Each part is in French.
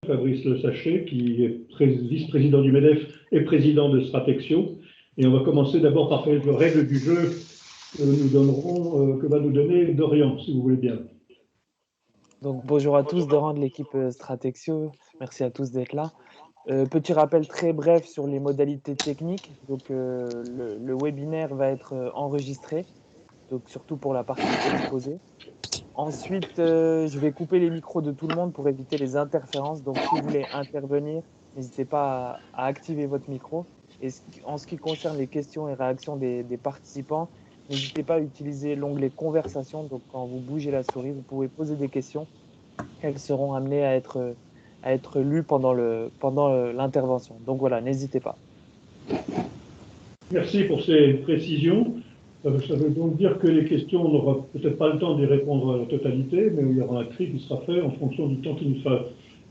Fabrice Le Sachet, qui est vice-président du MEDEF et président de Stratexio. Et on va commencer d'abord par faire les règles du jeu que va nous donner Dorian, si vous voulez bien. Donc bonjour à tous, Dorian de l'équipe Stratexio. Merci à tous d'être là. Petit rappel très bref sur les modalités techniques. Donc le webinaire va être enregistré, donc surtout pour la partie exposée. Ensuite, je vais couper les micros de tout le monde pour éviter les interférences. Donc, si vous voulez intervenir, n'hésitez pas à activer votre micro. Et en ce qui concerne les questions et réactions des participants, n'hésitez pas à utiliser l'onglet Conversation. Donc, quand vous bougez la souris, vous pouvez poser des questions. Elles seront amenées à être lues pendant l'intervention. Donc, voilà, n'hésitez pas. Merci pour ces précisions. Ça veut donc dire que les questions, on n'aura peut-être pas le temps d'y répondre à la totalité, mais il y aura un tri qui sera fait en fonction du temps qui nous sera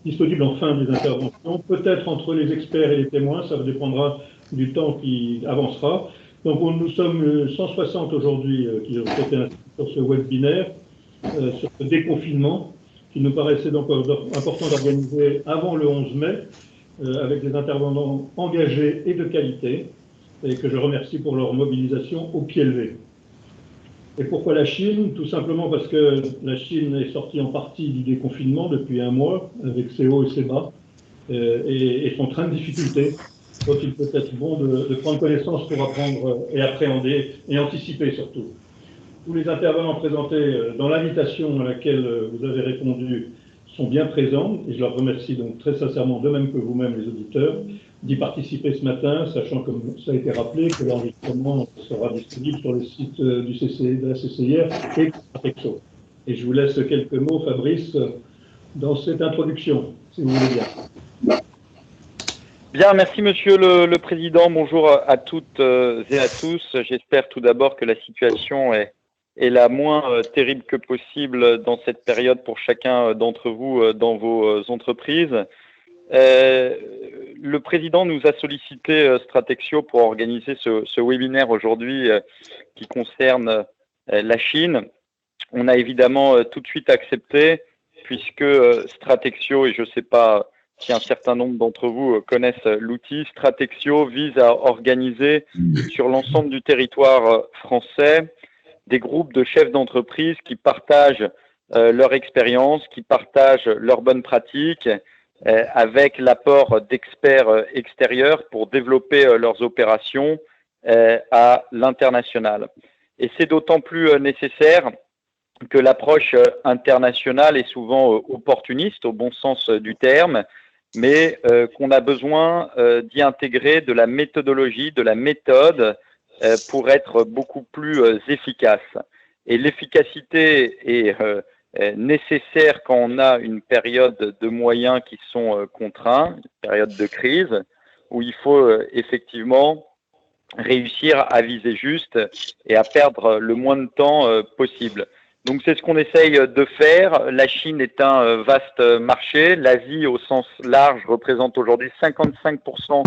disponible en fin des interventions. Peut-être entre les experts et les témoins, ça dépendra du temps qui avancera. Donc nous sommes 160 aujourd'hui qui ont été inscrits sur ce webinaire, sur ce déconfinement, qui nous paraissait donc important d'organiser avant le 11 mai, avec des intervenants engagés et de qualité, et que je remercie pour leur mobilisation au pied levé. Et pourquoi la Chine? Tout simplement parce que la Chine est sortie en partie du déconfinement depuis un mois, avec ses hauts et ses bas, et son train de difficultés. Donc il peut être bon de prendre connaissance pour apprendre et appréhender et anticiper surtout. Tous les intervenants présentés dans l'invitation à laquelle vous avez répondu sont bien présents, et je leur remercie donc très sincèrement, de même que vous-même les auditeurs, d'y participer ce matin, sachant, comme ça a été rappelé, que l'enregistrement sera disponible sur le site de la CCIR et de Stratexio. Et je vous laisse quelques mots, Fabrice, dans cette introduction, si vous voulez bien. Bien, merci Monsieur le Président. Bonjour à toutes et à tous. J'espère tout d'abord que la situation est la moins terrible que possible dans cette période pour chacun d'entre vous dans vos entreprises. Le président nous a sollicité Stratexio pour organiser ce webinaire aujourd'hui qui concerne la Chine. On a évidemment tout de suite accepté puisque Stratexio, et je ne sais pas si un certain nombre d'entre vous connaissent l'outil, Stratexio vise à organiser sur l'ensemble du territoire français des groupes de chefs d'entreprise qui partagent leur expérience, qui partagent leurs bonnes pratiques, avec l'apport d'experts extérieurs pour développer leurs opérations à l'international. Et c'est d'autant plus nécessaire que l'approche internationale est souvent opportuniste au bon sens du terme, mais qu'on a besoin d'y intégrer de la méthodologie, de la méthode pour être beaucoup plus efficace. Et l'efficacité est nécessaire quand on a une période de moyens qui sont contraints, une période de crise, où il faut effectivement réussir à viser juste et à perdre le moins de temps possible. Donc c'est ce qu'on essaye de faire. La Chine est un vaste marché. L'Asie au sens large représente aujourd'hui 55%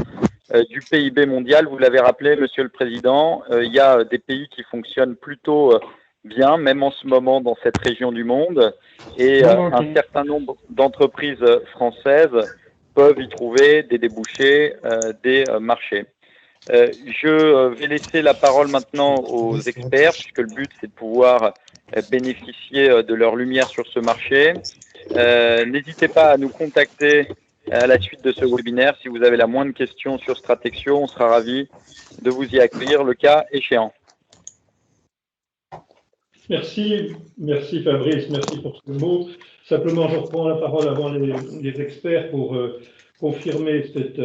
du PIB mondial. Vous l'avez rappelé, Monsieur le Président, il y a des pays qui fonctionnent plutôt bien, même en ce moment dans cette région du monde. Et un certain nombre d'entreprises françaises peuvent y trouver des débouchés, des marchés. Je vais laisser la parole maintenant aux experts, puisque le but c'est de pouvoir bénéficier de leur lumière sur ce marché. N'hésitez pas à nous contacter à la suite de ce webinaire. Si vous avez la moindre question sur Stratexio, on sera ravis de vous y accueillir, le cas échéant. Merci Fabrice, merci pour ce mot. Simplement, je reprends la parole avant les experts pour confirmer cette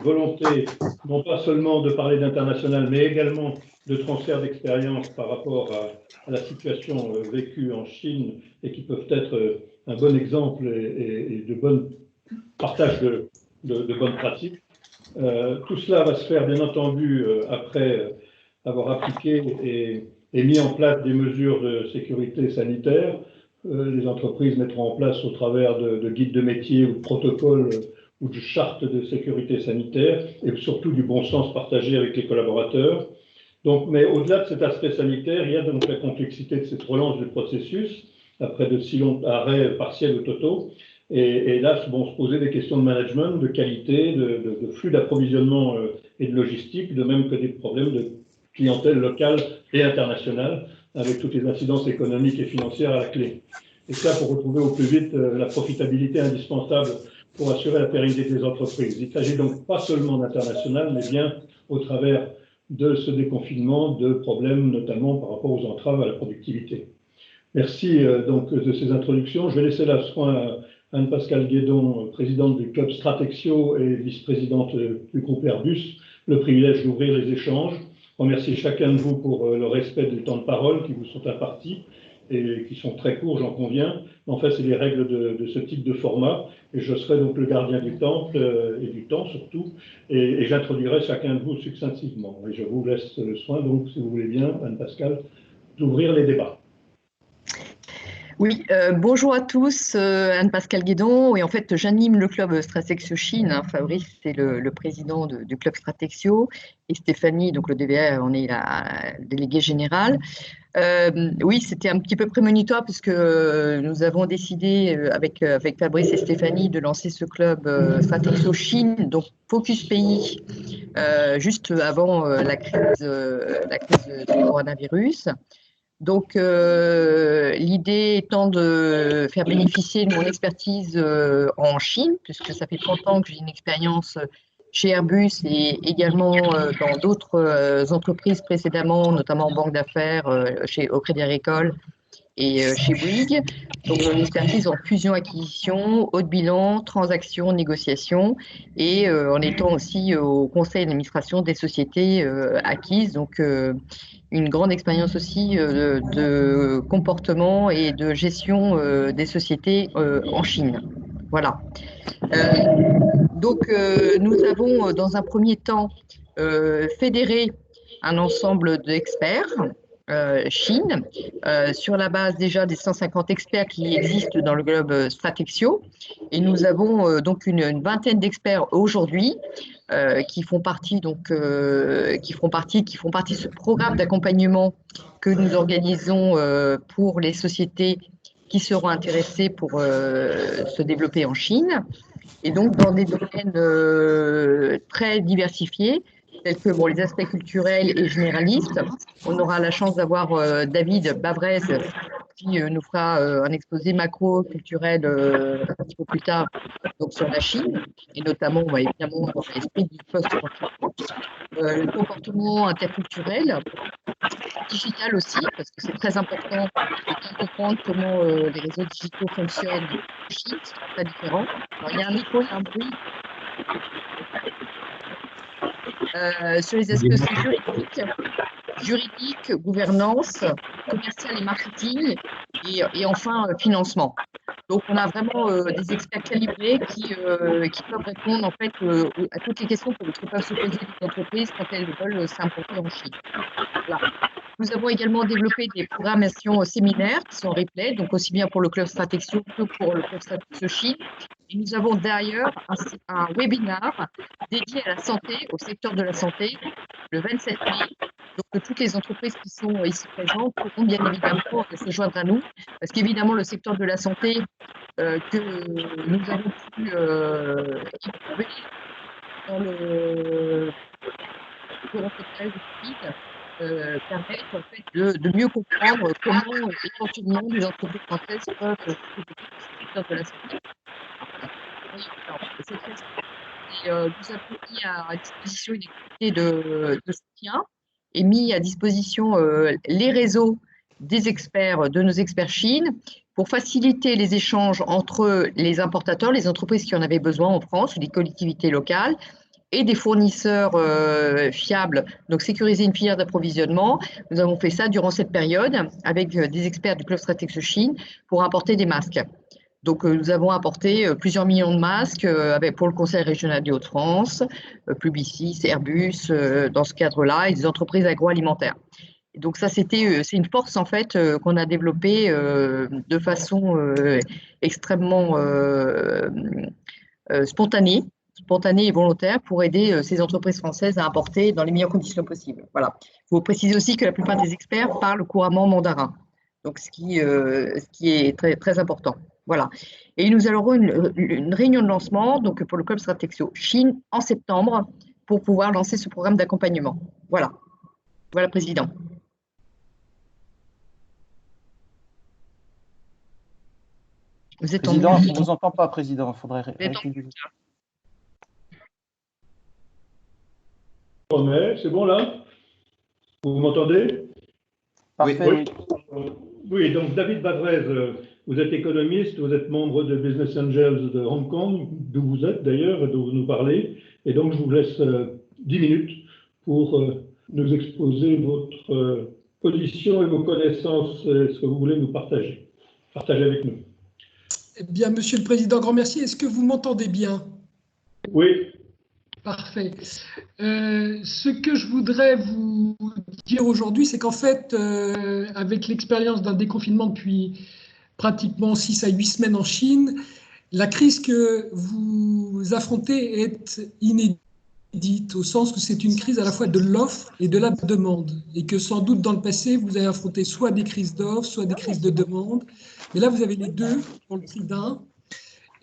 volonté, non pas seulement de parler d'international, mais également de transfert d'expérience par rapport à la situation vécue en Chine et qui peuvent être un bon exemple et de bon partage de bonnes pratiques. Tout cela va se faire, bien entendu, après avoir appliqué et mis en place des mesures de sécurité sanitaire. Les entreprises mettront en place au travers de guides de métier ou de protocoles ou de chartes de sécurité sanitaire et surtout du bon sens partagé avec les collaborateurs. Donc, mais au-delà de cet aspect sanitaire, il y a donc la complexité de cette relance du processus après de si longs arrêts partiels ou totaux, Et là, vont se poser des questions de management, de qualité, de flux d'approvisionnement et de logistique, de même que des problèmes de clientèle locale et internationale, avec toutes les incidences économiques et financières à la clé. Et ça, pour retrouver au plus vite la profitabilité indispensable pour assurer la pérennité des entreprises. Il s'agit donc pas seulement d'international, mais bien au travers de ce déconfinement, de problèmes notamment par rapport aux entraves à la productivité. Merci donc de ces introductions. Je vais laisser la soin à Anne-Pascale Guédon, présidente du club Stratexio et vice-présidente du groupe Airbus, le privilège d'ouvrir les échanges. Remercier chacun de vous pour le respect du temps de parole qui vous sont impartis et qui sont très courts, j'en conviens. En fait, c'est les règles de ce type de format. Et je serai donc le gardien du temple et du temps surtout. Et j'introduirai chacun de vous succinctivement. Et je vous laisse le soin, donc, si vous voulez bien, Anne-Pascale, d'ouvrir les débats. Oui, bonjour à tous, Anne-Pascale Guédon, et en fait j'anime le club Stratexio Chine, hein. Fabrice c'est le président du club Stratexio et Stéphanie, donc le DVA, on est la déléguée générale. Oui, c'était un petit peu prémonitoire puisque nous avons décidé avec Fabrice et Stéphanie de lancer ce club Stratexio Chine, donc Focus Pays, juste avant la crise du coronavirus. Donc, l'idée étant de faire bénéficier de mon expertise en Chine, puisque ça fait 30 ans que j'ai une expérience chez Airbus et également dans d'autres entreprises précédemment, notamment en banque d'affaires, au Crédit Agricole et chez Bouygues. Donc, mon expertise en fusion-acquisition, haut de bilan, transactions, négociations et en étant aussi au conseil d'administration des sociétés acquises. Donc, une grande expérience aussi de comportement et de gestion des sociétés en Chine. Voilà. Donc, nous avons dans un premier temps fédéré un ensemble d'experts Chine, sur la base déjà des 150 experts qui existent dans le globe Stratexio. Et nous avons donc une vingtaine d'experts aujourd'hui qui font partie de ce programme d'accompagnement que nous organisons pour les sociétés qui seront intéressées pour se développer en Chine. Et donc dans des domaines très diversifiés, tels que les aspects culturels et généralistes. On aura la chance d'avoir David Bavrez qui nous fera un exposé macro-culturel un petit peu plus tard donc sur la Chine, et notamment évidemment dans l'esprit du post-confinement. Le comportement interculturel, digital aussi, parce que c'est très important de bien comprendre comment les réseaux digitaux fonctionnent en Chine, c'est très différent. Alors, il y a un micro, il y a un bruit. Sur les aspects juridiques, gouvernance, commercial et marketing, et enfin financement. Donc on a vraiment des experts calibrés qui peuvent répondre en fait à toutes les questions que peuvent se poser les entreprises quand elles veulent s'implanter en Chine. Voilà. Nous avons également développé des programmations séminaires qui sont en replay, donc aussi bien pour le club Stratexio que pour le club Stratexio Chine. Et nous avons d'ailleurs un webinaire dédié à la santé, au secteur de la santé, le 27 mai. Donc toutes les entreprises qui sont ici présentes pourront bien évidemment se joindre à nous, parce qu'évidemment le secteur de la santé que nous avons pu éprouver dans le contexte du Covid permettre en fait de mieux comprendre comment éventuellement les entreprises françaises peuvent se développer dans le secteur de la santé. Nous avons mis à disposition une activité de soutien et mis à disposition les réseaux des experts, de nos experts Chine, pour faciliter les échanges entre les importateurs, les entreprises qui en avaient besoin en France ou les collectivités locales, et des fournisseurs fiables, donc sécuriser une filière d'approvisionnement. Nous avons fait ça durant cette période avec des experts du club Stratexio Chine pour importer des masques. Donc, nous avons apporté plusieurs millions de masques pour le Conseil régional des Hauts-de-France, Publicis, Airbus, dans ce cadre-là, et des entreprises agroalimentaires. Et donc, ça, c'est une force, en fait, qu'on a développée de façon extrêmement spontanée et volontaire pour aider ces entreprises françaises à importer dans les meilleures conditions possibles. Voilà. Il faut préciser aussi que la plupart des experts parlent couramment mandarin, donc ce qui est très, très important. Voilà. Et nous aurons une réunion de lancement donc pour le Club Stratexio Chine en septembre pour pouvoir lancer ce programme d'accompagnement. Voilà. Voilà, Président. Vous êtes Président, on ne vous entend pas, Président. Il faudrait réactiver. C'est bon là? Vous m'entendez? Parfait. Oui, donc David Badrez, vous êtes économiste, vous êtes membre de Business Angels de Hong Kong, d'où vous êtes d'ailleurs, et dont vous nous parlez. Et donc je vous laisse 10 minutes pour nous exposer votre position et vos connaissances, ce que vous voulez nous partager. Partagez avec nous. Eh bien, Monsieur le Président, grand merci. Est-ce que vous m'entendez bien? Oui. Parfait. Ce que je voudrais vous dire aujourd'hui, c'est qu'en fait, avec l'expérience d'un déconfinement depuis pratiquement 6 à 8 semaines en Chine, la crise que vous affrontez est inédite, au sens que c'est une crise à la fois de l'offre et de la demande, et que sans doute dans le passé, vous avez affronté soit des crises d'offre, soit des crises de demande, mais là, vous avez les deux pour le prix d'un.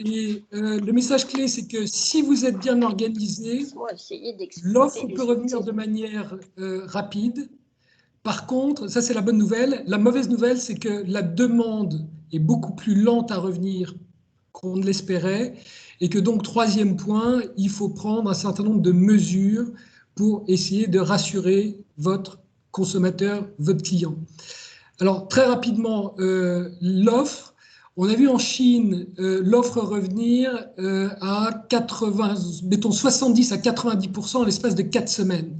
Et le message clé, c'est que si vous êtes bien organisé, l'offre peut revenir de manière rapide. Par contre, ça c'est la bonne nouvelle. La mauvaise nouvelle, c'est que la demande est beaucoup plus lente à revenir qu'on ne l'espérait. Et que donc, troisième point, il faut prendre un certain nombre de mesures pour essayer de rassurer votre consommateur, votre client. Alors, très rapidement, l'offre. On a vu en Chine l'offre revenir à 70 à 90% en l'espace de 4 semaines.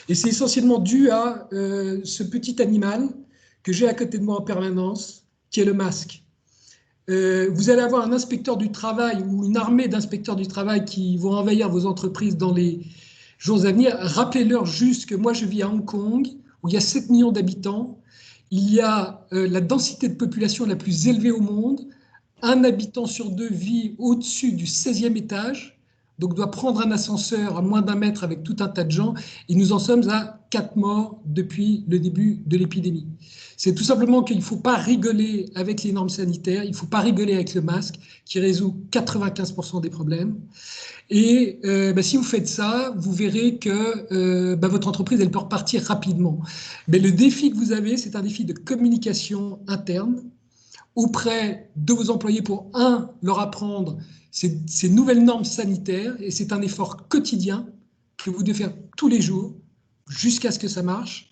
Et c'est essentiellement dû à ce petit animal que j'ai à côté de moi en permanence, qui est le masque. Vous allez avoir un inspecteur du travail ou une armée d'inspecteurs du travail qui vont envahir vos entreprises dans les jours à venir. Rappelez-leur juste que moi, je vis à Hong Kong, où il y a 7 millions d'habitants. Il y a la densité de population la plus élevée au monde. Un habitant sur 2 vit au-dessus du 16e étage, donc doit prendre un ascenseur à moins d'1 mètre avec tout un tas de gens. Et nous en sommes à 4 morts depuis le début de l'épidémie. C'est tout simplement qu'il ne faut pas rigoler avec les normes sanitaires, il ne faut pas rigoler avec le masque qui résout 95% des problèmes. Et si vous faites ça, vous verrez que votre entreprise, elle peut repartir rapidement. Mais le défi que vous avez, c'est un défi de communication interne auprès de vos employés pour, leur apprendre ces nouvelles normes sanitaires. Et c'est un effort quotidien que vous devez faire tous les jours jusqu'à ce que ça marche.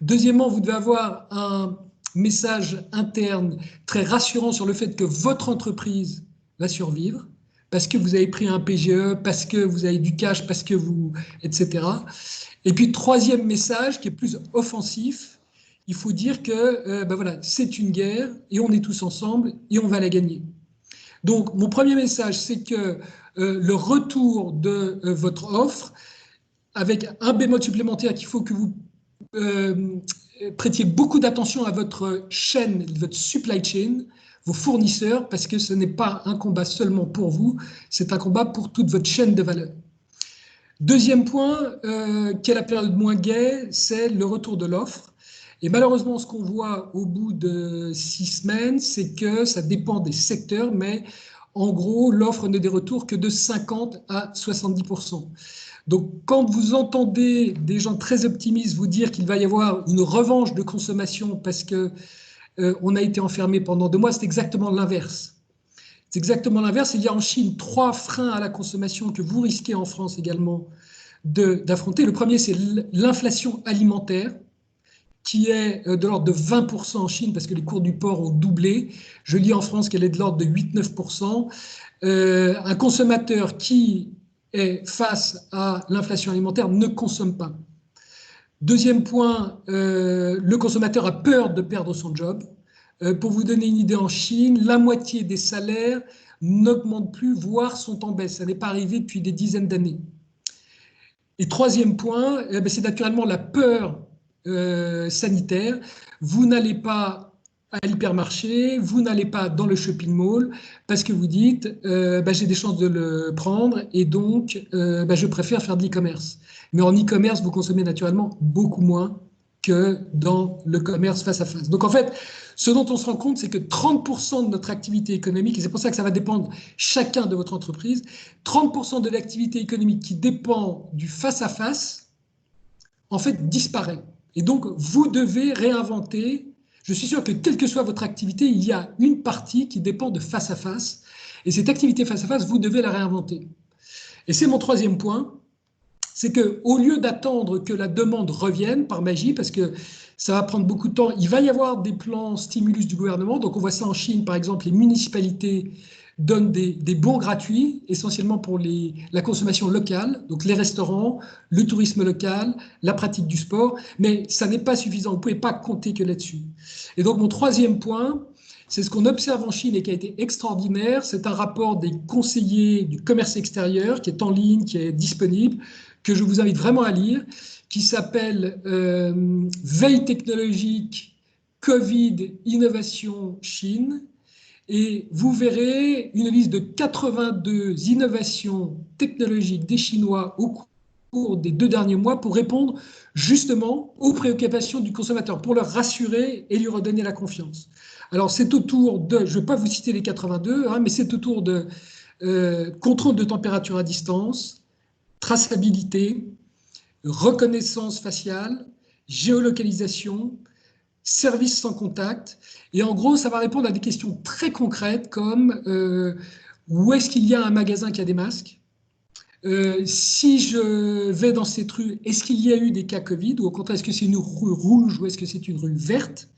Deuxièmement, vous devez avoir un message interne très rassurant sur le fait que votre entreprise va survivre, parce que vous avez pris un PGE, parce que vous avez du cash, parce que vous, etc. Et puis, troisième message qui est plus offensif, il faut dire que voilà, c'est une guerre et on est tous ensemble et on va la gagner. Donc, mon premier message, c'est que le retour de votre offre, avec un bémol supplémentaire qu'il faut que vous prêtiez beaucoup d'attention à votre chaîne, votre supply chain, vos fournisseurs, parce que ce n'est pas un combat seulement pour vous, c'est un combat pour toute votre chaîne de valeur. Deuxième point, qui est la période moins gaie, c'est le retour de l'offre. Et malheureusement, ce qu'on voit au bout de 6 semaines, c'est que ça dépend des secteurs, mais en gros, l'offre n'est des retours que de 50 à 70%. Donc, quand vous entendez des gens très optimistes vous dire qu'il va y avoir une revanche de consommation parce que on a été enfermé pendant 2 mois, c'est exactement l'inverse. C'est exactement l'inverse. Il y a en Chine 3 freins à la consommation que vous risquez en France également d'affronter. Le premier, c'est l'inflation alimentaire, qui est de l'ordre de 20% en Chine parce que les cours du porc ont doublé. Je lis en France qu'elle est de l'ordre de 8-9%. Un consommateur qui est face à l'inflation alimentaire ne consomme pas. Deuxième point, le consommateur a peur de perdre son job. Pour vous donner une idée, en Chine, la moitié des salaires n'augmentent plus, voire sont en baisse. Ça n'est pas arrivé depuis des dizaines d'années. Et troisième point, c'est naturellement la peur sanitaire. Vous n'allez pas à l'hypermarché, vous n'allez pas dans le shopping mall parce que vous dites j'ai des chances de le prendre et donc je préfère faire de l'e-commerce. Mais en e-commerce, vous consommez naturellement beaucoup moins que dans le commerce face à face. Donc en fait, Ce dont on se rend compte, c'est que 30% de notre activité économique, et c'est pour ça que ça va dépendre chacun de votre entreprise, 30% de l'activité économique qui dépend du face-à-face, en fait, disparaît. Et donc, vous devez réinventer. Je suis sûr que quelle que soit votre activité, il y a une partie qui dépend de face-à-face. Et cette activité face-à-face, vous devez la réinventer. Et c'est mon troisième point, c'est qu'au lieu d'attendre que la demande revienne par magie, parce que ça va prendre beaucoup de temps, il va y avoir des plans stimulus du gouvernement. Donc on voit ça en Chine, par exemple, les municipalités donnent des bons gratuits, essentiellement pour la consommation locale, donc les restaurants, le tourisme local, la pratique du sport, mais ça n'est pas suffisant, vous ne pouvez pas compter que là-dessus. Et donc mon troisième point, c'est ce qu'on observe en Chine et qui a été extraordinaire, c'est un rapport des conseillers du commerce extérieur qui est en ligne, qui est disponible, que je vous invite vraiment à lire, qui s'appelle Veille technologique, Covid, innovation, Chine. Et vous verrez une liste de 82 innovations technologiques des Chinois au cours des 2 derniers mois pour répondre justement aux préoccupations du consommateur, pour leur rassurer et lui redonner la confiance. Alors c'est autour de, je ne vais pas vous citer les 82, mais c'est autour de contrôle de température à distance, traçabilité, reconnaissance faciale, géolocalisation, service sans contact. Et en gros, ça va répondre à des questions très concrètes comme où est-ce qu'il y a un magasin qui a des masques ? Si je vais dans cette rue, est-ce qu'il y a eu des cas Covid ? Ou au contraire, est-ce que c'est une rue rouge ou est-ce que c'est une rue verte ?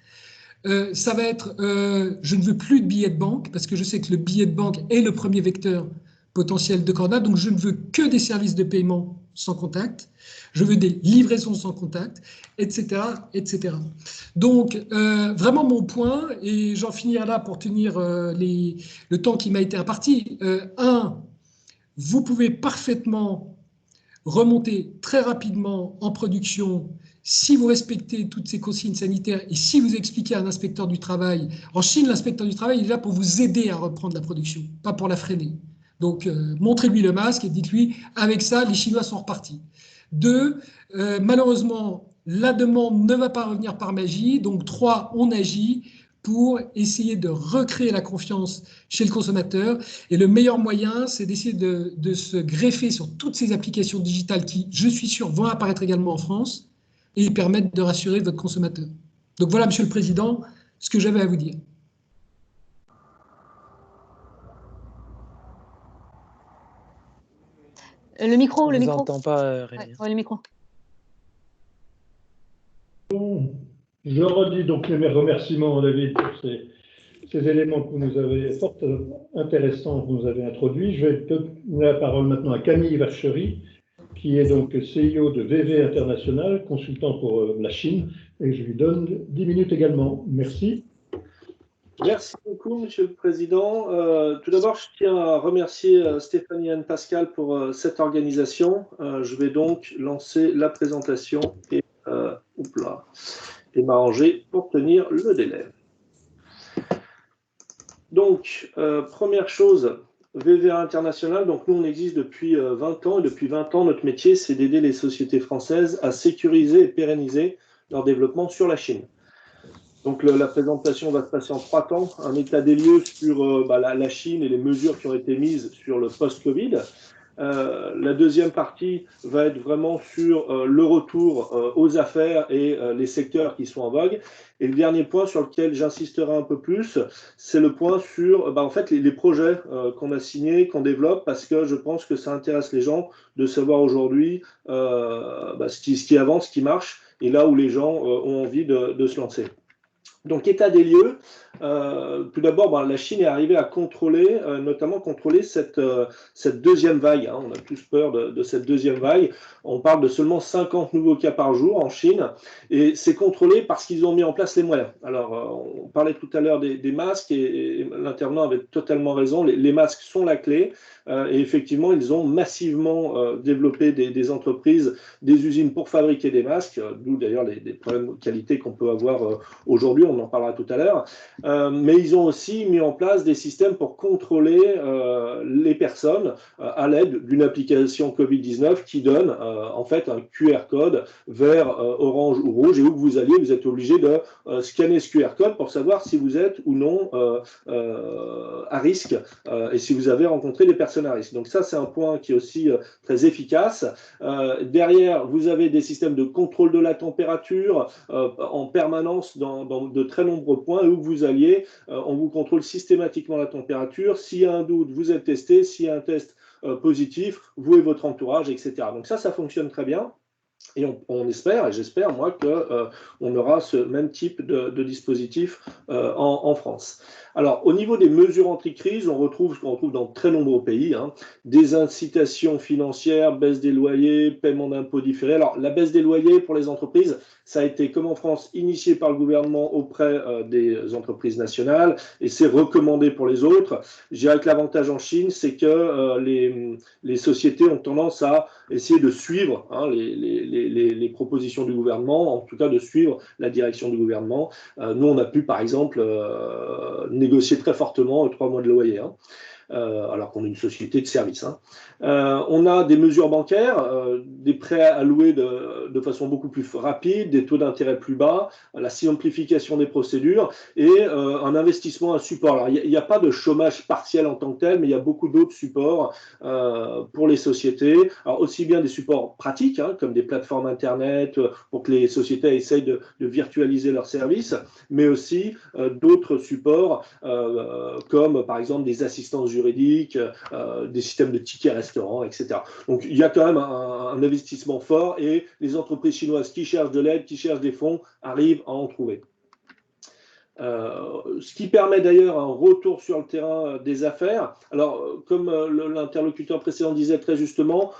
Ça va être je ne veux plus de billets de banque parce que je sais que le billet de banque est le premier vecteur potentiel de corona, donc je ne veux que des services de paiement sans contact, je veux des livraisons sans contact, etc. etc. Donc vraiment mon point, et j'en finirai là pour tenir le temps qui m'a été imparti. Vous pouvez parfaitement remonter très rapidement en production si vous respectez toutes ces consignes sanitaires et si vous expliquez à un inspecteur du travail. En Chine, l'inspecteur du travail il est là pour vous aider à reprendre la production, pas pour la freiner. Donc, montrez-lui le masque et dites-lui, avec ça, les Chinois sont repartis. 2, malheureusement, la demande ne va pas revenir par magie. Donc, 3, on agit pour essayer de recréer la confiance chez le consommateur. Et le meilleur moyen, c'est d'essayer de se greffer sur toutes ces applications digitales qui, je suis sûr, vont apparaître également en France et permettre de rassurer votre consommateur. Donc voilà, Monsieur le Président, ce que j'avais à vous dire. Le micro, le micro. Je n'entends pas, Rémi. Ouais, le micro. Je redis donc mes remerciements, David, pour ces éléments que vous nous avez fort intéressants, que vous nous avez introduits. Je vais donner la parole maintenant à Camille Vachery, qui est donc CEO de VV International, consultant pour la Chine, et je lui donne 10 minutes également. Merci. Merci beaucoup, Monsieur le Président. Tout d'abord, je tiens à remercier Stéphanie et Anne-Pascal pour cette organisation. Je vais donc lancer la présentation et m'arranger pour tenir le délai. Donc, première chose, VVA International, donc nous on existe depuis 20 ans et depuis 20 ans notre métier c'est d'aider les sociétés françaises à sécuriser et pérenniser leur développement sur la Chine. Donc la présentation va se passer en 3 temps, un état des lieux sur la Chine et les mesures qui ont été mises sur le post-Covid. La deuxième partie va être vraiment sur le retour aux affaires et les secteurs qui sont en vogue. Et le dernier point sur lequel j'insisterai un peu plus, c'est le point sur en fait, les projets qu'on a signés, qu'on développe, parce que je pense que ça intéresse les gens de savoir aujourd'hui ce qui avance, ce qui marche, et là où les gens ont envie de se lancer. Donc, état des lieux. Tout d'abord, la Chine est arrivée à contrôler, notamment contrôler cette deuxième vague. On a tous peur de cette deuxième vague. On parle de seulement 50 nouveaux cas par jour en Chine. Et c'est contrôlé parce qu'ils ont mis en place les moyens. Alors, on parlait tout à l'heure des masques et l'intervenant avait totalement raison. Les masques sont la clé. Et effectivement, ils ont massivement développé des entreprises, des usines pour fabriquer des masques, d'où d'ailleurs des problèmes de qualité qu'on peut avoir aujourd'hui, on en parlera tout à l'heure. Mais ils ont aussi mis en place des systèmes pour contrôler les personnes à l'aide d'une application Covid-19 qui donne en fait un QR code vert, orange ou rouge, et où que vous alliez, vous êtes obligé de scanner ce QR code pour savoir si vous êtes ou non à risque et si vous avez rencontré des personnes à risque. Donc ça, c'est un point qui est aussi très efficace. Derrière, vous avez des systèmes de contrôle de la température en permanence dans de très nombreux points, et où que vous alliez, on vous contrôle systématiquement la température. S'il y a un doute, vous êtes testé. S'il y a un test positif, vous et votre entourage, etc. Donc ça fonctionne très bien. Et on espère, et j'espère moi, qu'on aura ce même type de dispositif en France. Alors, au niveau des mesures anti-crise, on retrouve ce qu'on retrouve dans très nombreux pays, des incitations financières, baisse des loyers, paiement d'impôts différés. Alors, la baisse des loyers pour les entreprises, ça a été, comme en France, initié par le gouvernement auprès des entreprises nationales, et c'est recommandé pour les autres. Je dirais que l'avantage en Chine, c'est que les sociétés ont tendance à essayer de suivre les propositions du gouvernement, en tout cas de suivre la direction du gouvernement. Nous, on a pu, par exemple, négocier très fortement 3 mois de loyer, alors qu'on est une société de services. On a des mesures bancaires, des prêts alloués de façon beaucoup plus rapide, des taux d'intérêt plus bas, la simplification des procédures et un investissement, un support. Alors, il n'y a pas de chômage partiel en tant que tel, mais il y a beaucoup d'autres supports pour les sociétés. Alors, aussi bien des supports pratiques, comme des plateformes Internet, pour que les sociétés essayent de virtualiser leurs services, mais aussi d'autres supports, comme par exemple des assistances juridiques, des systèmes de tickets restaurants, etc. Donc, il y a quand même un investissement fort, et les entreprises chinoises qui cherchent de l'aide, qui cherchent des fonds, arrivent à en trouver. Ce qui permet d'ailleurs un retour sur le terrain des affaires. Alors, comme l'interlocuteur précédent disait très justement,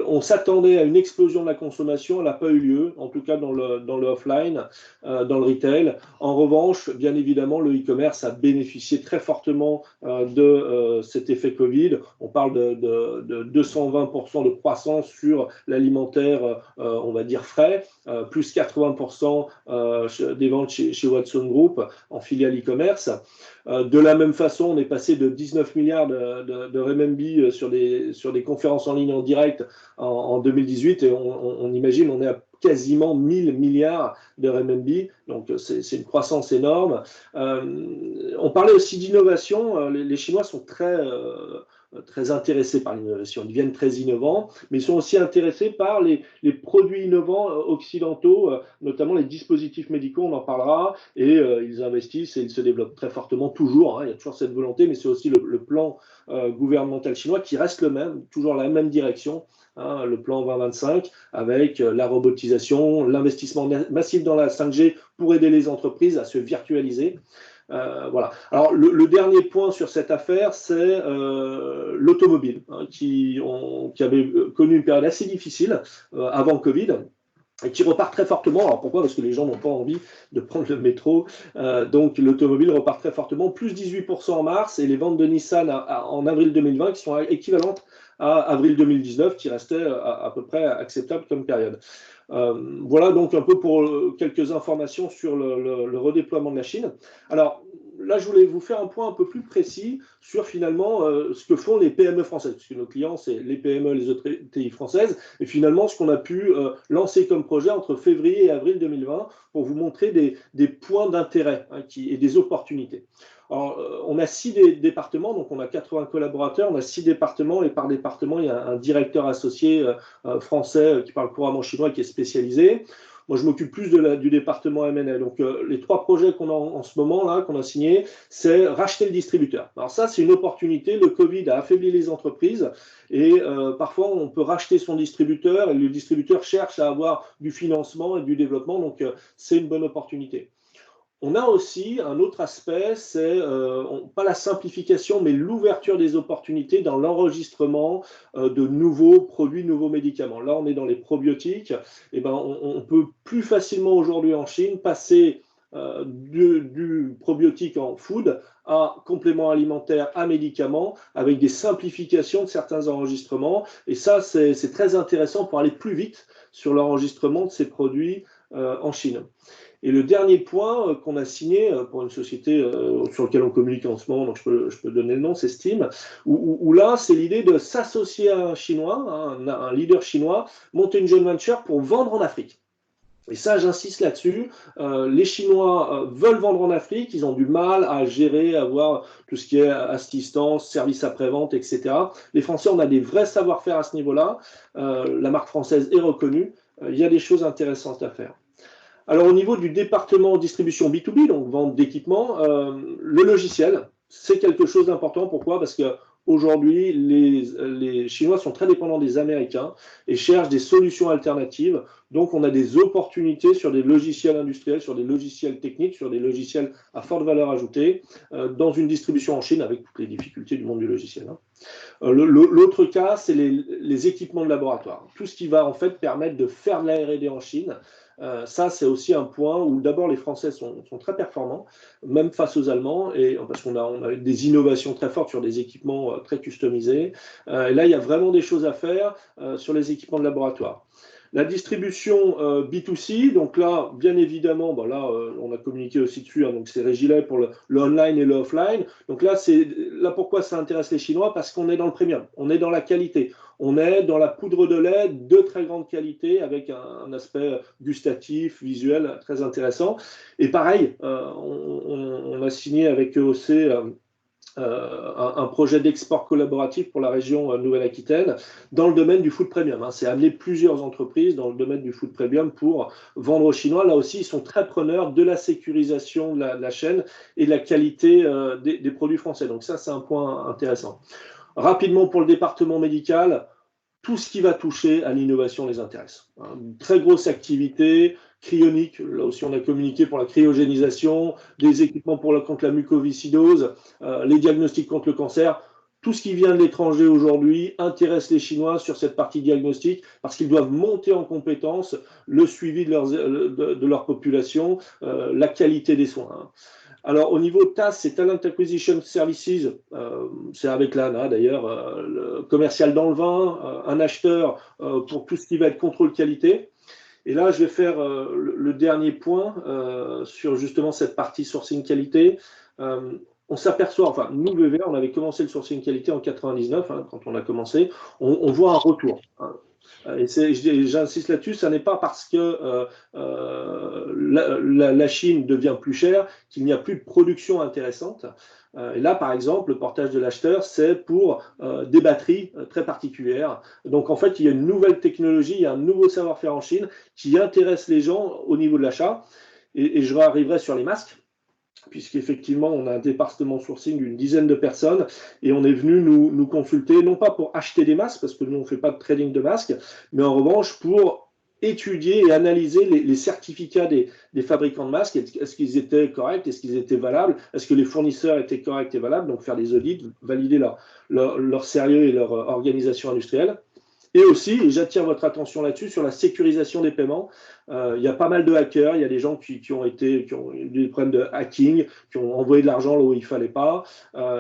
on s'attendait à une explosion de la consommation, elle n'a pas eu lieu, en tout cas dans le offline, dans le retail. En revanche, bien évidemment, le e-commerce a bénéficié très fortement de cet effet Covid. On parle de 220% de croissance sur l'alimentaire, on va dire frais, plus 80% des ventes chez Watson Group en filiale e-commerce. De la même façon, on est passé de 19 milliards de renminbi sur des conférences en ligne en direct en 2018, et on imagine on est à quasiment 1000 milliards de renminbi, donc c'est une croissance énorme. On parlait aussi d'innovation. Les Chinois sont très intéressés par l'innovation, ils deviennent très innovants, mais ils sont aussi intéressés par les produits innovants occidentaux, notamment les dispositifs médicaux, on en parlera, et ils investissent et ils se développent très fortement toujours, il y a toujours cette volonté, mais c'est aussi le plan gouvernemental chinois qui reste le même, toujours la même direction, le plan 2025, avec la robotisation, l'investissement massif dans la 5G pour aider les entreprises à se virtualiser. Voilà. Alors, le dernier point sur cette affaire, c'est l'automobile, qui avait connu une période assez difficile avant Covid, et qui repart très fortement. Alors pourquoi? Parce que les gens n'ont pas envie de prendre le métro. Donc l'automobile repart très fortement, plus 18% en mars, et les ventes de Nissan en avril 2020 qui sont équivalentes à avril 2019, qui restait à peu près acceptable comme période. Voilà donc un peu pour quelques informations sur le redéploiement de la Chine. Alors là, je voulais vous faire un point un peu plus précis sur finalement ce que font les PME françaises, puisque nos clients, c'est les PME, les ETI françaises, et finalement ce qu'on a pu lancer comme projet entre février et avril 2020 pour vous montrer des points d'intérêt et des opportunités. Alors, on a 6 départements, donc on a 80 collaborateurs, on a 6 départements, et par département, il y a un directeur associé français qui parle couramment chinois et qui est spécialisé. Moi, je m'occupe plus du département M&A. Donc, les 3 projets qu'on a en ce moment, là, qu'on a signés, c'est racheter le distributeur. Alors ça, c'est une opportunité. Le Covid a affaibli les entreprises, et parfois, on peut racheter son distributeur, et le distributeur cherche à avoir du financement et du développement. Donc, c'est une bonne opportunité. On a aussi un autre aspect, c'est pas la simplification, mais l'ouverture des opportunités dans l'enregistrement de nouveaux produits, nouveaux médicaments. Là, on est dans les probiotiques. Et ben, on peut plus facilement aujourd'hui en Chine passer du probiotique en food à complément alimentaire, à médicaments, avec des simplifications de certains enregistrements. Et ça, c'est très intéressant pour aller plus vite sur l'enregistrement de ces produits en Chine. Et le dernier point qu'on a signé pour une société sur laquelle on communique en ce moment, donc je peux donner le nom, c'est Steam, où là, c'est l'idée de s'associer à un Chinois, un leader chinois, monter une joint venture pour vendre en Afrique. Et ça, j'insiste là-dessus. Les Chinois veulent vendre en Afrique, ils ont du mal à gérer, à avoir tout ce qui est assistance, service après-vente, etc. Les Français, on a des vrais savoir-faire à ce niveau-là. La marque française est reconnue. Il y a des choses intéressantes à faire. Alors, au niveau du département distribution B2B, donc vente d'équipements, le logiciel, c'est quelque chose d'important. Pourquoi? Parce que aujourd'hui, les Chinois sont très dépendants des Américains et cherchent des solutions alternatives. Donc, on a des opportunités sur des logiciels industriels, sur des logiciels techniques, sur des logiciels à forte valeur ajoutée, dans une distribution en Chine avec toutes les difficultés du monde du logiciel. L'autre cas, c'est les équipements de laboratoire. Tout ce qui va en fait permettre de faire de la R&D en Chine. Ça, c'est aussi un point où d'abord les Français sont très performants, même face aux Allemands, parce qu'on a des innovations très fortes sur des équipements très customisés. Et là, il y a vraiment des choses à faire sur les équipements de laboratoire. La distribution B2C, donc là, bien évidemment, on a communiqué aussi dessus, donc c'est Régilet pour le online et le offline. Donc là, pourquoi ça intéresse les Chinois? Parce qu'on est dans le premium, on est dans la qualité, on est dans la poudre de lait de très grande qualité avec un aspect gustatif, visuel très intéressant. Et pareil, on a signé avec EOC un projet d'export collaboratif pour la région Nouvelle-Aquitaine dans le domaine du food premium. C'est amener plusieurs entreprises dans le domaine du food premium pour vendre aux Chinois. Là aussi, ils sont très preneurs de la sécurisation de la chaîne et de la qualité des produits français. Donc ça, c'est un point intéressant. Rapidement, pour le département médical, tout ce qui va toucher à l'innovation les intéresse. Une très grosse activité cryonique, là aussi on a communiqué pour la cryogénisation, des équipements contre la mucoviscidose, les diagnostics contre le cancer. Tout ce qui vient de l'étranger aujourd'hui intéresse les Chinois sur cette partie diagnostique parce qu'ils doivent monter en compétence le suivi de leur population, la qualité des soins. Alors, au niveau TAS, c'est Talent Acquisition Services, c'est avec l'ANA d'ailleurs, le commercial dans le vin, un acheteur pour tout ce qui va être contrôle qualité. Et là, je vais faire le dernier point sur justement cette partie sourcing qualité. On s'aperçoit, enfin, nous, VVA, on avait commencé le sourcing qualité en 99, quand on a commencé, on voit un retour. Et j'insiste là-dessus, ça n'est pas parce que la Chine devient plus chère qu'il n'y a plus de production intéressante. Et là, par exemple, le portage de l'acheteur, c'est pour des batteries très particulières. Donc, en fait, il y a une nouvelle technologie, il y a un nouveau savoir-faire en Chine qui intéresse les gens au niveau de l'achat. Et je arriverai sur les masques, puisqu'effectivement, on a un département sourcing d'une dizaine de personnes et on est venu nous consulter, non pas pour acheter des masques, parce que nous, on ne fait pas de trading de masques, mais en revanche, pour étudier et analyser les certificats des fabricants de masques. Est-ce qu'ils étaient corrects? Est-ce qu'ils étaient valables? Est-ce que les fournisseurs étaient corrects et valables? Donc, faire des audits, valider leur sérieux et leur organisation industrielle. Et aussi, et j'attire votre attention là-dessus, sur la sécurisation des paiements. Il y a pas mal de hackers, il y a des gens qui ont eu des problèmes de hacking, qui ont envoyé de l'argent là où il ne fallait pas.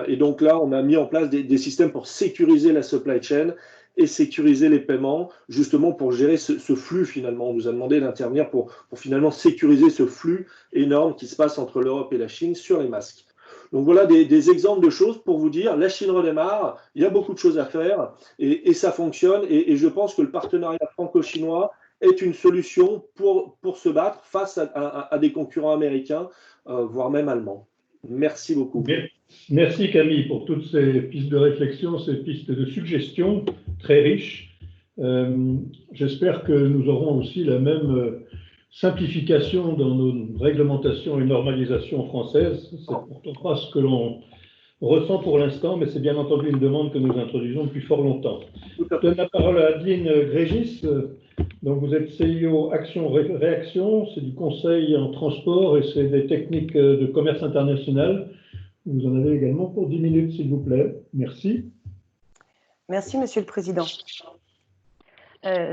Et donc là, on a mis en place des systèmes pour sécuriser la supply chain et sécuriser les paiements, justement pour gérer ce flux finalement. On nous a demandé d'intervenir pour finalement sécuriser ce flux énorme qui se passe entre l'Europe et la Chine sur les masques. Donc voilà des exemples de choses pour vous dire, la Chine redémarre, il y a beaucoup de choses à faire et ça fonctionne. Et je pense que le partenariat franco-chinois est une solution pour se battre face à des concurrents américains, voire même allemands. Merci beaucoup. Merci Camille pour toutes ces pistes de réflexion, ces pistes de suggestions très riches. J'espère que nous aurons aussi la même simplification dans nos réglementations et normalisations françaises. C'est pourtant pas ce que l'on ressent pour l'instant, mais c'est bien entendu une demande que nous introduisons depuis fort longtemps. Je donne la parole à Adeline Grégis. Donc vous êtes CIO Action Réaction, c'est du conseil en transport et c'est des techniques de commerce international. Vous en avez également pour 10 minutes, s'il vous plaît. Merci. Merci, Monsieur le Président.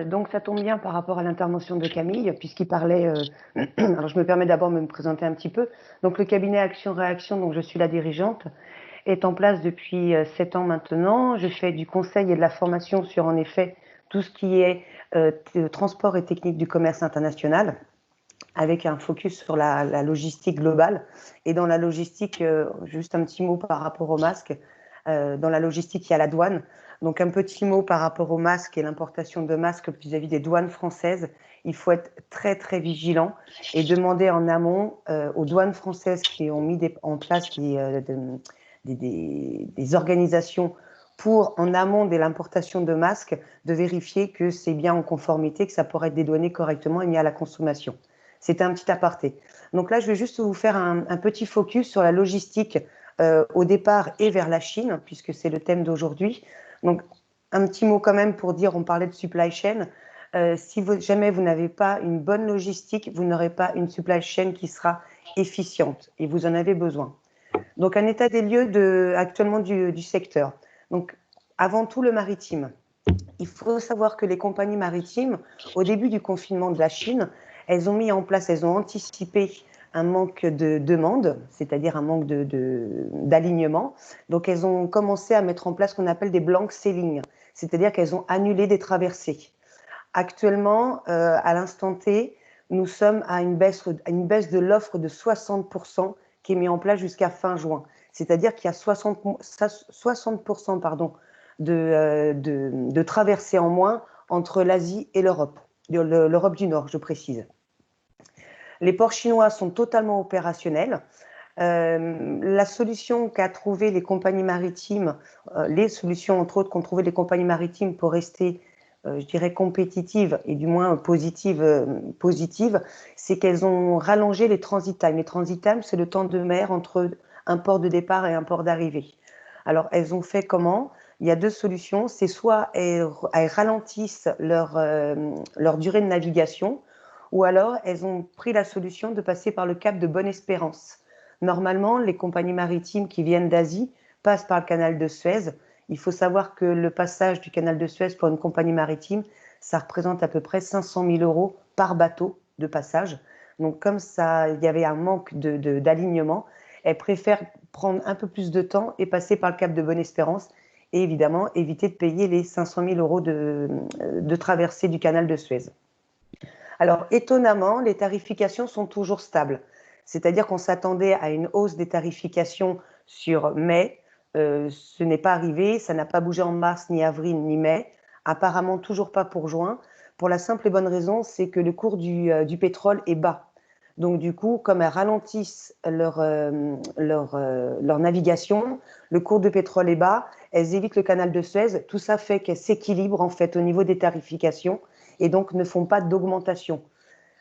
Donc, ça tombe bien par rapport à l'intervention de Camille, puisqu'il parlait… alors, je me permets d'abord de me présenter un petit peu. Donc, le cabinet Action-Réaction, dont je suis la dirigeante, est en place depuis 7 ans maintenant. Je fais du conseil et de la formation sur, en effet, tout ce qui est transport et technique du commerce international. avec un focus sur la logistique globale. Et dans la logistique, juste un petit mot par rapport au masque. Dans la logistique, il y a la douane. Donc un petit mot par rapport au masque et l'importation de masques vis-à-vis des douanes françaises. Il faut être très très vigilant et demander en amont aux douanes françaises qui ont mis en place des organisations pour, en amont de l'importation de masques, de vérifier que c'est bien en conformité, que ça pourrait être dédouané correctement et mis à la consommation. C'était un petit aparté. Donc là, je vais juste vous faire un petit focus sur la logistique au départ et vers la Chine, puisque c'est le thème d'aujourd'hui. Donc, un petit mot quand même pour dire, on parlait de supply chain. Si jamais vous n'avez pas une bonne logistique, vous n'aurez pas une supply chain qui sera efficiente et vous en avez besoin. Donc, un état des lieux actuellement du secteur. Donc, avant tout, le maritime. Il faut savoir que les compagnies maritimes, au début du confinement de la Chine, elles ont mis en place, elles ont anticipé un manque de demande, c'est-à-dire un manque d'alignement. Donc, elles ont commencé à mettre en place ce qu'on appelle des blank sailing, c'est-à-dire qu'elles ont annulé des traversées. Actuellement, à l'instant T, nous sommes à une baisse de l'offre de 60% qui est mise en place jusqu'à fin juin. C'est-à-dire qu'il y a 60% de traversées en moins entre l'Asie et l'Europe, l'Europe du Nord, je précise. Les ports chinois sont totalement opérationnels. La solution qu'a trouvé les compagnies maritimes, les solutions entre autres qu'ont trouvé les compagnies maritimes pour rester, je dirais, compétitives et du moins positives, c'est qu'elles ont rallongé les transit times. Les transit times, c'est le temps de mer entre un port de départ et un port d'arrivée. Alors, elles ont fait comment? Il y a deux solutions. C'est soit elles ralentissent leur durée de navigation, ou alors elles ont pris la solution de passer par le cap de Bonne-Espérance. Normalement, les compagnies maritimes qui viennent d'Asie passent par le canal de Suez. Il faut savoir que le passage du canal de Suez pour une compagnie maritime, ça représente à peu près 500 000 € par bateau de passage. Donc, comme ça, il y avait un manque d'alignement, elles préfèrent prendre un peu plus de temps et passer par le cap de Bonne-Espérance et évidemment éviter de payer les 500 000 € de traversée du canal de Suez. Alors, étonnamment, les tarifications sont toujours stables. C'est-à-dire qu'on s'attendait à une hausse des tarifications sur mai. Ce n'est pas arrivé, ça n'a pas bougé en mars, ni avril, ni mai. Apparemment, toujours pas pour juin. Pour la simple et bonne raison, c'est que le cours du pétrole est bas. Donc, du coup, comme elles ralentissent leur navigation, le cours de pétrole est bas, elles évitent le canal de Suez. Tout ça fait qu'elles s'équilibrent en fait au niveau des tarifications et donc ne font pas d'augmentation.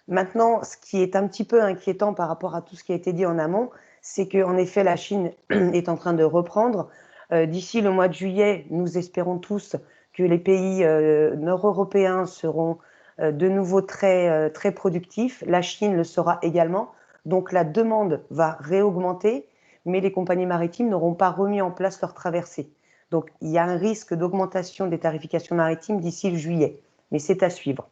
Maintenant, ce qui est un petit peu inquiétant par rapport à tout ce qui a été dit en amont, c'est qu'en effet, la Chine est en train de reprendre. D'ici le mois de juillet, nous espérons tous que les pays nord-européens seront de nouveau très productifs. La Chine le sera également. Donc la demande va réaugmenter, mais les compagnies maritimes n'auront pas remis en place leur traversée. Donc il y a un risque d'augmentation des tarifications maritimes d'ici le juillet, mais c'est à suivre.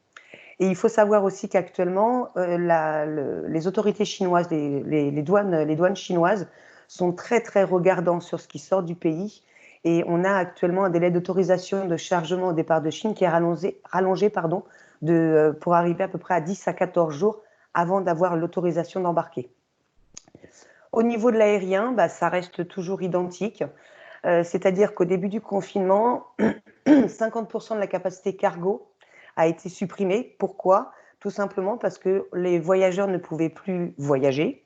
Et il faut savoir aussi qu'actuellement, les autorités chinoises, les douanes chinoises sont très regardants sur ce qui sort du pays. Et on a actuellement un délai d'autorisation de chargement au départ de Chine qui est rallongé pour arriver à peu près à 10 à 14 jours avant d'avoir l'autorisation d'embarquer. Au niveau de l'aérien, ça reste toujours identique. C'est-à-dire qu'au début du confinement, 50% de la capacité cargo a été supprimée. Pourquoi? Tout simplement parce que les voyageurs ne pouvaient plus voyager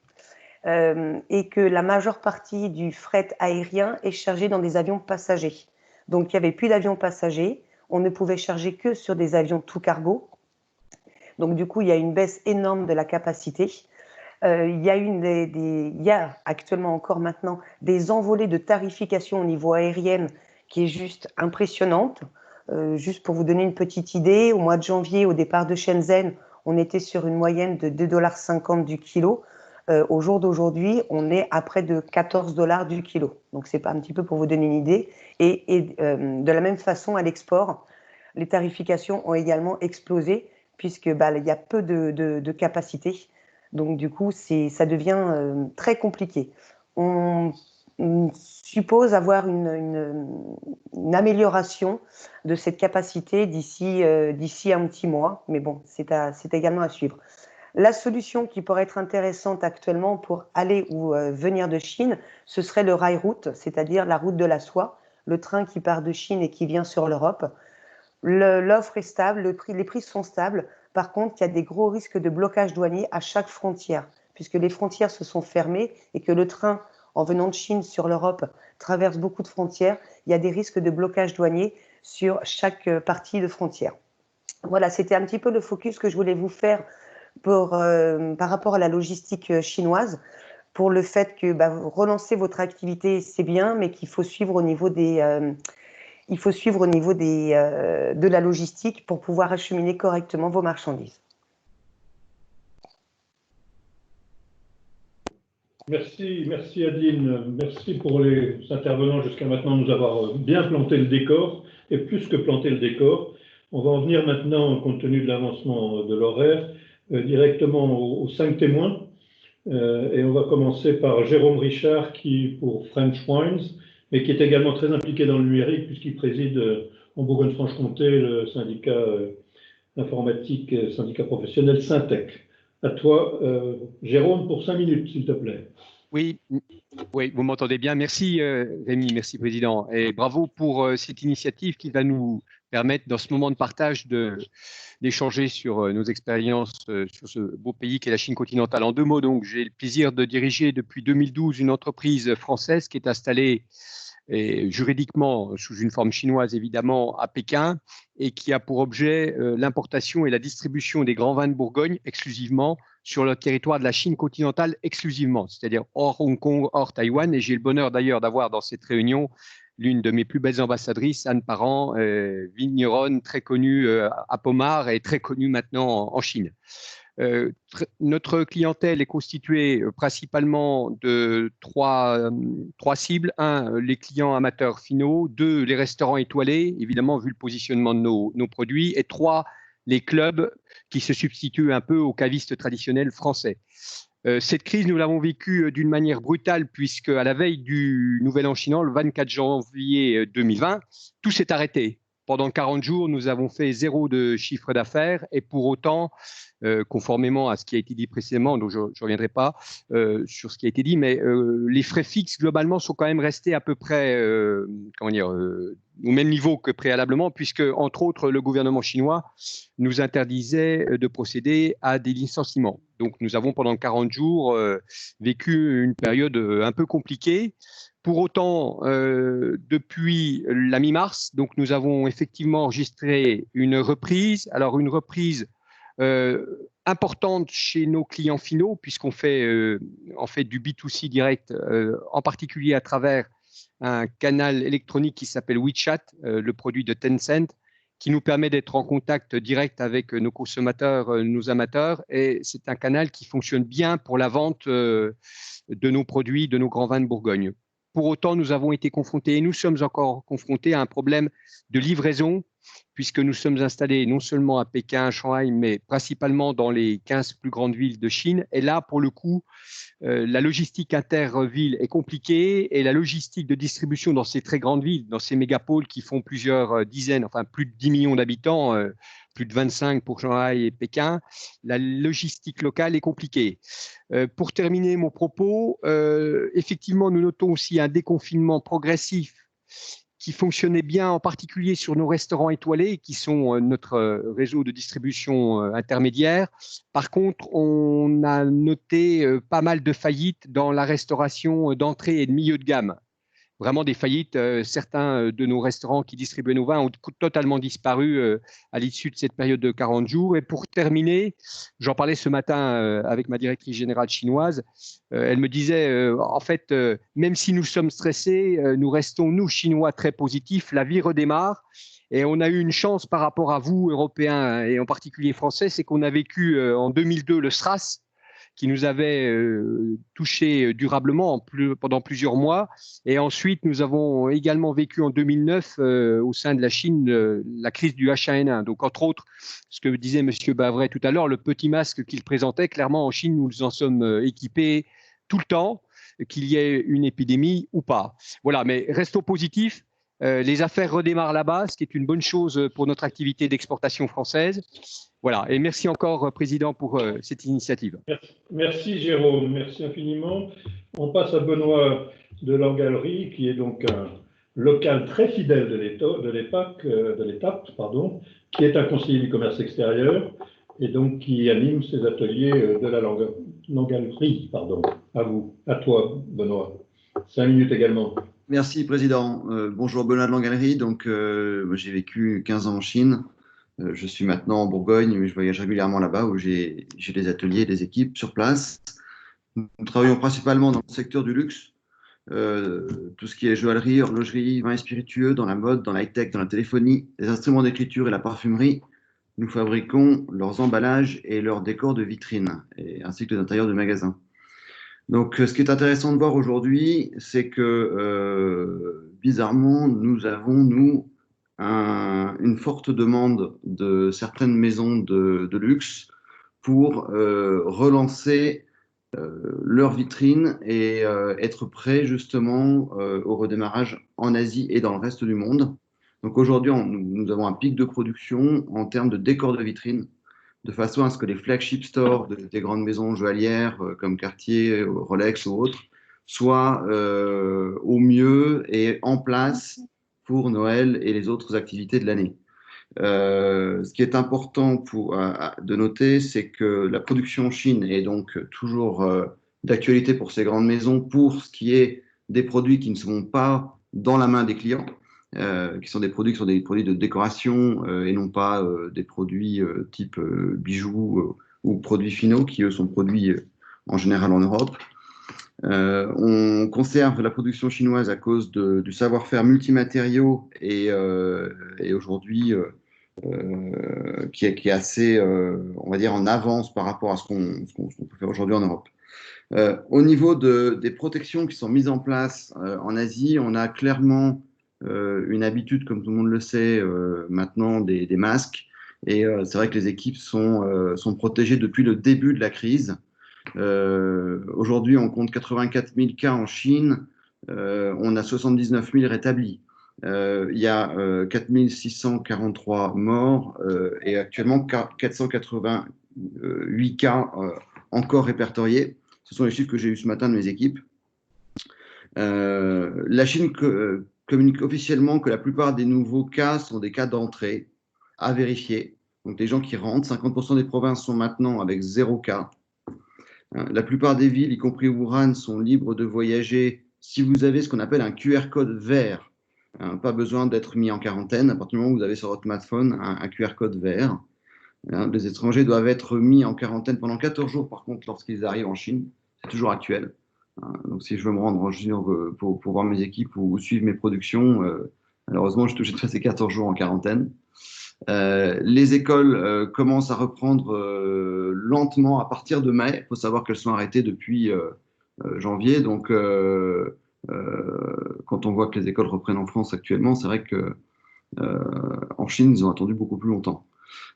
et que la majeure partie du fret aérien est chargée dans des avions passagers. Donc, il n'y avait plus d'avions passagers. On ne pouvait charger que sur des avions tout cargo. Donc, du coup, il y a une baisse énorme de la capacité. Il y a actuellement encore maintenant des envolées de tarification au niveau aérien qui est juste impressionnante. Juste pour vous donner une petite idée, au mois de janvier, au départ de Shenzhen, on était sur une moyenne de 2,50 $ du kilo. Au jour d'aujourd'hui, on est à près de 14 $ du kilo. Donc, c'est un petit peu pour vous donner une idée. Et de la même façon, à l'export, les tarifications ont également explosé puisque il y a peu de capacité. Donc, du coup, ça devient très compliqué. On suppose avoir une amélioration de cette capacité d'ici un petit mois. Mais bon, c'est également à suivre. La solution qui pourrait être intéressante actuellement pour aller ou venir de Chine, ce serait le rail route, c'est-à-dire la route de la soie, le train qui part de Chine et qui vient sur l'Europe. L'offre est stable, les prix sont stables. Par contre, il y a des gros risques de blocage douanier à chaque frontière, puisque les frontières se sont fermées et que le train, en venant de Chine sur l'Europe, traverse beaucoup de frontières. Il y a des risques de blocage douanier sur chaque partie de frontière. Voilà, c'était un petit peu le focus que je voulais vous faire par rapport à la logistique chinoise, pour le fait que relancer votre activité, c'est bien, mais qu'il faut suivre au niveau de la logistique pour pouvoir acheminer correctement vos marchandises. Merci Adeline, merci pour les intervenants jusqu'à maintenant de nous avoir bien planté le décor, et plus que planté le décor. On va en venir maintenant, compte tenu de l'avancement de l'horaire, directement aux 5 témoins. Et on va commencer par Jérôme Richard, qui pour French Wines, mais qui est également très impliqué dans le numérique, puisqu'il préside en Bourgogne-Franche-Comté le syndicat informatique, syndicat professionnel Syntec. À toi, Jérôme, pour 5 minutes, s'il te plaît. Oui, vous m'entendez bien. Merci Rémi, merci Président. Et bravo pour cette initiative qui va nous permettre, dans ce moment de partage, d'échanger sur nos expériences sur ce beau pays qu'est la Chine continentale. En 2 mots, donc, j'ai le plaisir de diriger depuis 2012 une entreprise française qui est installée juridiquement sous une forme chinoise évidemment à Pékin, et qui a pour objet l'importation et la distribution des grands vins de Bourgogne exclusivement sur le territoire de la Chine continentale exclusivement, c'est-à-dire hors Hong Kong, hors Taïwan. Et j'ai le bonheur d'ailleurs d'avoir dans cette réunion l'une de mes plus belles ambassadrices, Anne Parent, vigneronne très connue à Pommard et très connue maintenant en Chine. Notre clientèle est constituée principalement de trois cibles. 1, les clients amateurs finaux. 2, les restaurants étoilés, évidemment vu le positionnement de nos produits. Et 3, les clubs qui se substituent un peu aux cavistes traditionnels français. Cette crise, nous l'avons vécue d'une manière brutale, puisque à la veille du Nouvel An chinois, le 24 janvier 2020, tout s'est arrêté. Pendant 40 jours, nous avons fait 0 de chiffre d'affaires, et pour autant, conformément à ce qui a été dit précédemment, donc je ne reviendrai pas sur ce qui a été dit, mais les frais fixes globalement sont quand même restés à peu près au même niveau que préalablement, puisque entre autres le gouvernement chinois nous interdisait de procéder à des licenciements. Donc nous avons pendant 40 jours vécu une période un peu compliquée. Pour autant, depuis la mi-mars, donc nous avons effectivement enregistré une reprise. Alors une reprise importante chez nos clients finaux, puisqu'on fait en fait du B2C direct, en particulier à travers un canal électronique qui s'appelle WeChat, le produit de Tencent, qui nous permet d'être en contact direct avec nos consommateurs, nos amateurs. Et c'est un canal qui fonctionne bien pour la vente de nos produits, de nos grands vins de Bourgogne. Pour autant, nous avons été confrontés, et nous sommes encore confrontés à un problème de livraison, puisque nous sommes installés non seulement à Pékin, à Shanghai, mais principalement dans les 15 plus grandes villes de Chine. Et là, pour le coup, la logistique inter-ville est compliquée, et la logistique de distribution dans ces très grandes villes, dans ces mégapoles qui font plusieurs dizaines, enfin plus de 10 millions d'habitants, plus de 25 pour Shanghai et Pékin, la logistique locale est compliquée. Pour terminer mon propos, effectivement, nous notons aussi un déconfinement progressif qui fonctionnait bien, en particulier sur nos restaurants étoilés, qui sont notre réseau de distribution intermédiaire. Par contre, on a noté pas mal de faillites dans la restauration d'entrée et de milieu de gamme. Vraiment des faillites. Certains de nos restaurants qui distribuaient nos vins ont totalement disparu à l'issue de cette période de 40 jours. Et pour terminer, j'en parlais ce matin avec ma directrice générale chinoise. Elle me disait, en fait, même si nous sommes stressés, nous restons, nous, Chinois, très positifs. La vie redémarre. Et on a eu une chance par rapport à vous, Européens, et en particulier Français, c'est qu'on a vécu en 2002 le SRAS, qui nous avait touché durablement pendant plusieurs mois. Et ensuite, nous avons également vécu en 2009, au sein de la Chine, la crise du H1N1. Donc, entre autres, ce que disait M. Bavray tout à l'heure, le petit masque qu'il présentait, clairement, en Chine, nous en sommes équipés tout le temps, qu'il y ait une épidémie ou pas. Voilà, mais restons positifs. Les affaires redémarrent là-bas, ce qui est une bonne chose pour notre activité d'exportation française. Voilà, et merci encore, Président, pour cette initiative. Merci Jérôme, merci infiniment. On passe à Benoît de Langallery, qui est donc un local très fidèle de l'étape, qui est un conseiller du commerce extérieur et donc qui anime ses ateliers de la Langallery. À vous, à toi Benoît. 5 minutes également. Merci Président. Bonjour Benoît de Langallery. Donc j'ai vécu 15 ans en Chine. Je suis maintenant en Bourgogne, mais je voyage régulièrement là-bas où j'ai des ateliers, des équipes sur place. Nous travaillons principalement dans le secteur du luxe, tout ce qui est joaillerie, horlogerie, vins et spiritueux, dans la mode, dans l'high-tech, dans la téléphonie, les instruments d'écriture et la parfumerie. Nous fabriquons leurs emballages et leurs décors de vitrine, ainsi que les intérieurs de magasins. Donc, ce qui est intéressant de voir aujourd'hui, c'est que, bizarrement, nous avons, une forte demande de certaines maisons de luxe pour relancer leurs vitrines et être prêts justement au redémarrage en Asie et dans le reste du monde. Donc aujourd'hui, nous avons un pic de production en termes de décor de vitrine, de façon à ce que les flagship stores des grandes maisons joaillières comme Cartier, Rolex ou autres soient au mieux et en place pour Noël et les autres activités de l'année. Ce qui est important de noter, c'est que la production en Chine est donc toujours d'actualité pour ces grandes maisons pour ce qui est des produits qui ne sont pas dans la main des clients, qui sont des produits de décoration et non pas des produits type bijoux ou produits finaux qui, eux, sont produits en général en Europe. On conserve la production chinoise à cause du savoir-faire multimatériaux et aujourd'hui qui est assez, on va dire, en avance par rapport à ce qu'on peut faire aujourd'hui en Europe. Au niveau des protections qui sont mises en place en Asie, on a clairement une habitude, comme tout le monde le sait, maintenant des masques. Et c'est vrai que les équipes sont protégées depuis le début de la crise. Aujourd'hui, on compte 84 000 cas en Chine. On a 79 000 rétablis. Il y a 4 643 morts et actuellement 488 cas encore répertoriés. Ce sont les chiffres que j'ai eus ce matin de mes équipes. La Chine communique officiellement que la plupart des nouveaux cas sont des cas d'entrée à vérifier. Donc des gens qui rentrent, 50% des provinces sont maintenant avec 0 cas. La plupart des villes, y compris Wuhan, sont libres de voyager si vous avez ce qu'on appelle un QR code vert. Pas besoin d'être mis en quarantaine. À partir du moment où vous avez sur votre smartphone un QR code vert. Les étrangers doivent être mis en quarantaine pendant 14 jours, par contre, lorsqu'ils arrivent en Chine. C'est toujours actuel. Donc, si je veux me rendre en Chine pour voir mes équipes ou suivre mes productions, malheureusement, je suis obligé de passer 14 jours en quarantaine. Les écoles commencent à reprendre lentement à partir de mai. Il faut savoir qu'elles sont arrêtées depuis janvier. Donc, quand on voit que les écoles reprennent en France actuellement, c'est vrai que en Chine, ils ont attendu beaucoup plus longtemps.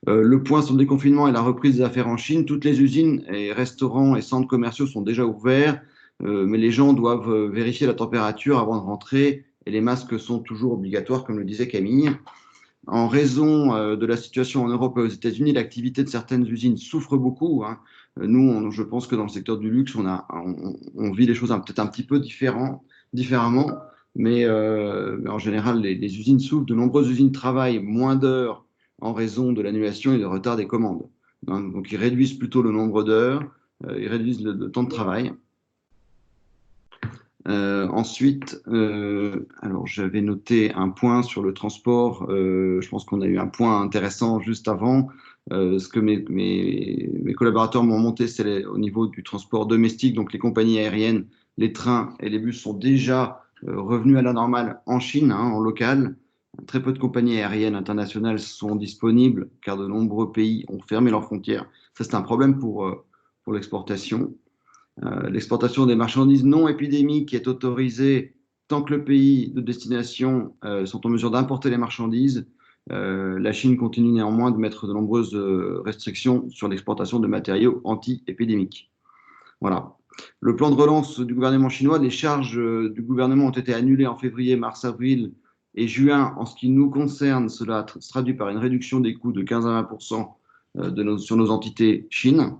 Le point sur le déconfinement et la reprise des affaires en Chine, toutes les usines et restaurants et centres commerciaux sont déjà ouverts, mais les gens doivent vérifier la température avant de rentrer et les masques sont toujours obligatoires, comme le disait Camille. En raison de la situation en Europe et aux États-Unis, l'activité de certaines usines souffre beaucoup. Nous, je pense que dans le secteur du luxe, on vit les choses peut-être un petit peu différemment, mais en général, les usines souffrent. De nombreuses usines travaillent moins d'heures en raison de l'annulation et du retard des commandes. Donc, ils réduisent plutôt le nombre d'heures, ils réduisent le temps de travail. Ensuite, alors j'avais noté un point sur le transport. Je pense qu'on a eu un point intéressant juste avant. Ce que mes collaborateurs m'ont monté, c'est au niveau du transport domestique. Donc les compagnies aériennes, les trains et les bus sont déjà revenus à la normale en Chine, en local. Très peu de compagnies aériennes internationales sont disponibles car de nombreux pays ont fermé leurs frontières. Ça, c'est un problème pour l'exportation. L'exportation des marchandises non épidémiques est autorisée tant que le pays de destination sont en mesure d'importer les marchandises. La Chine continue néanmoins de mettre de nombreuses restrictions sur l'exportation de matériaux anti-épidémiques. Voilà. Le plan de relance du gouvernement chinois, les charges du gouvernement ont été annulées en février, mars, avril et juin, en ce qui nous concerne, cela se traduit par une réduction des coûts de 15 à 20% sur nos entités Chine,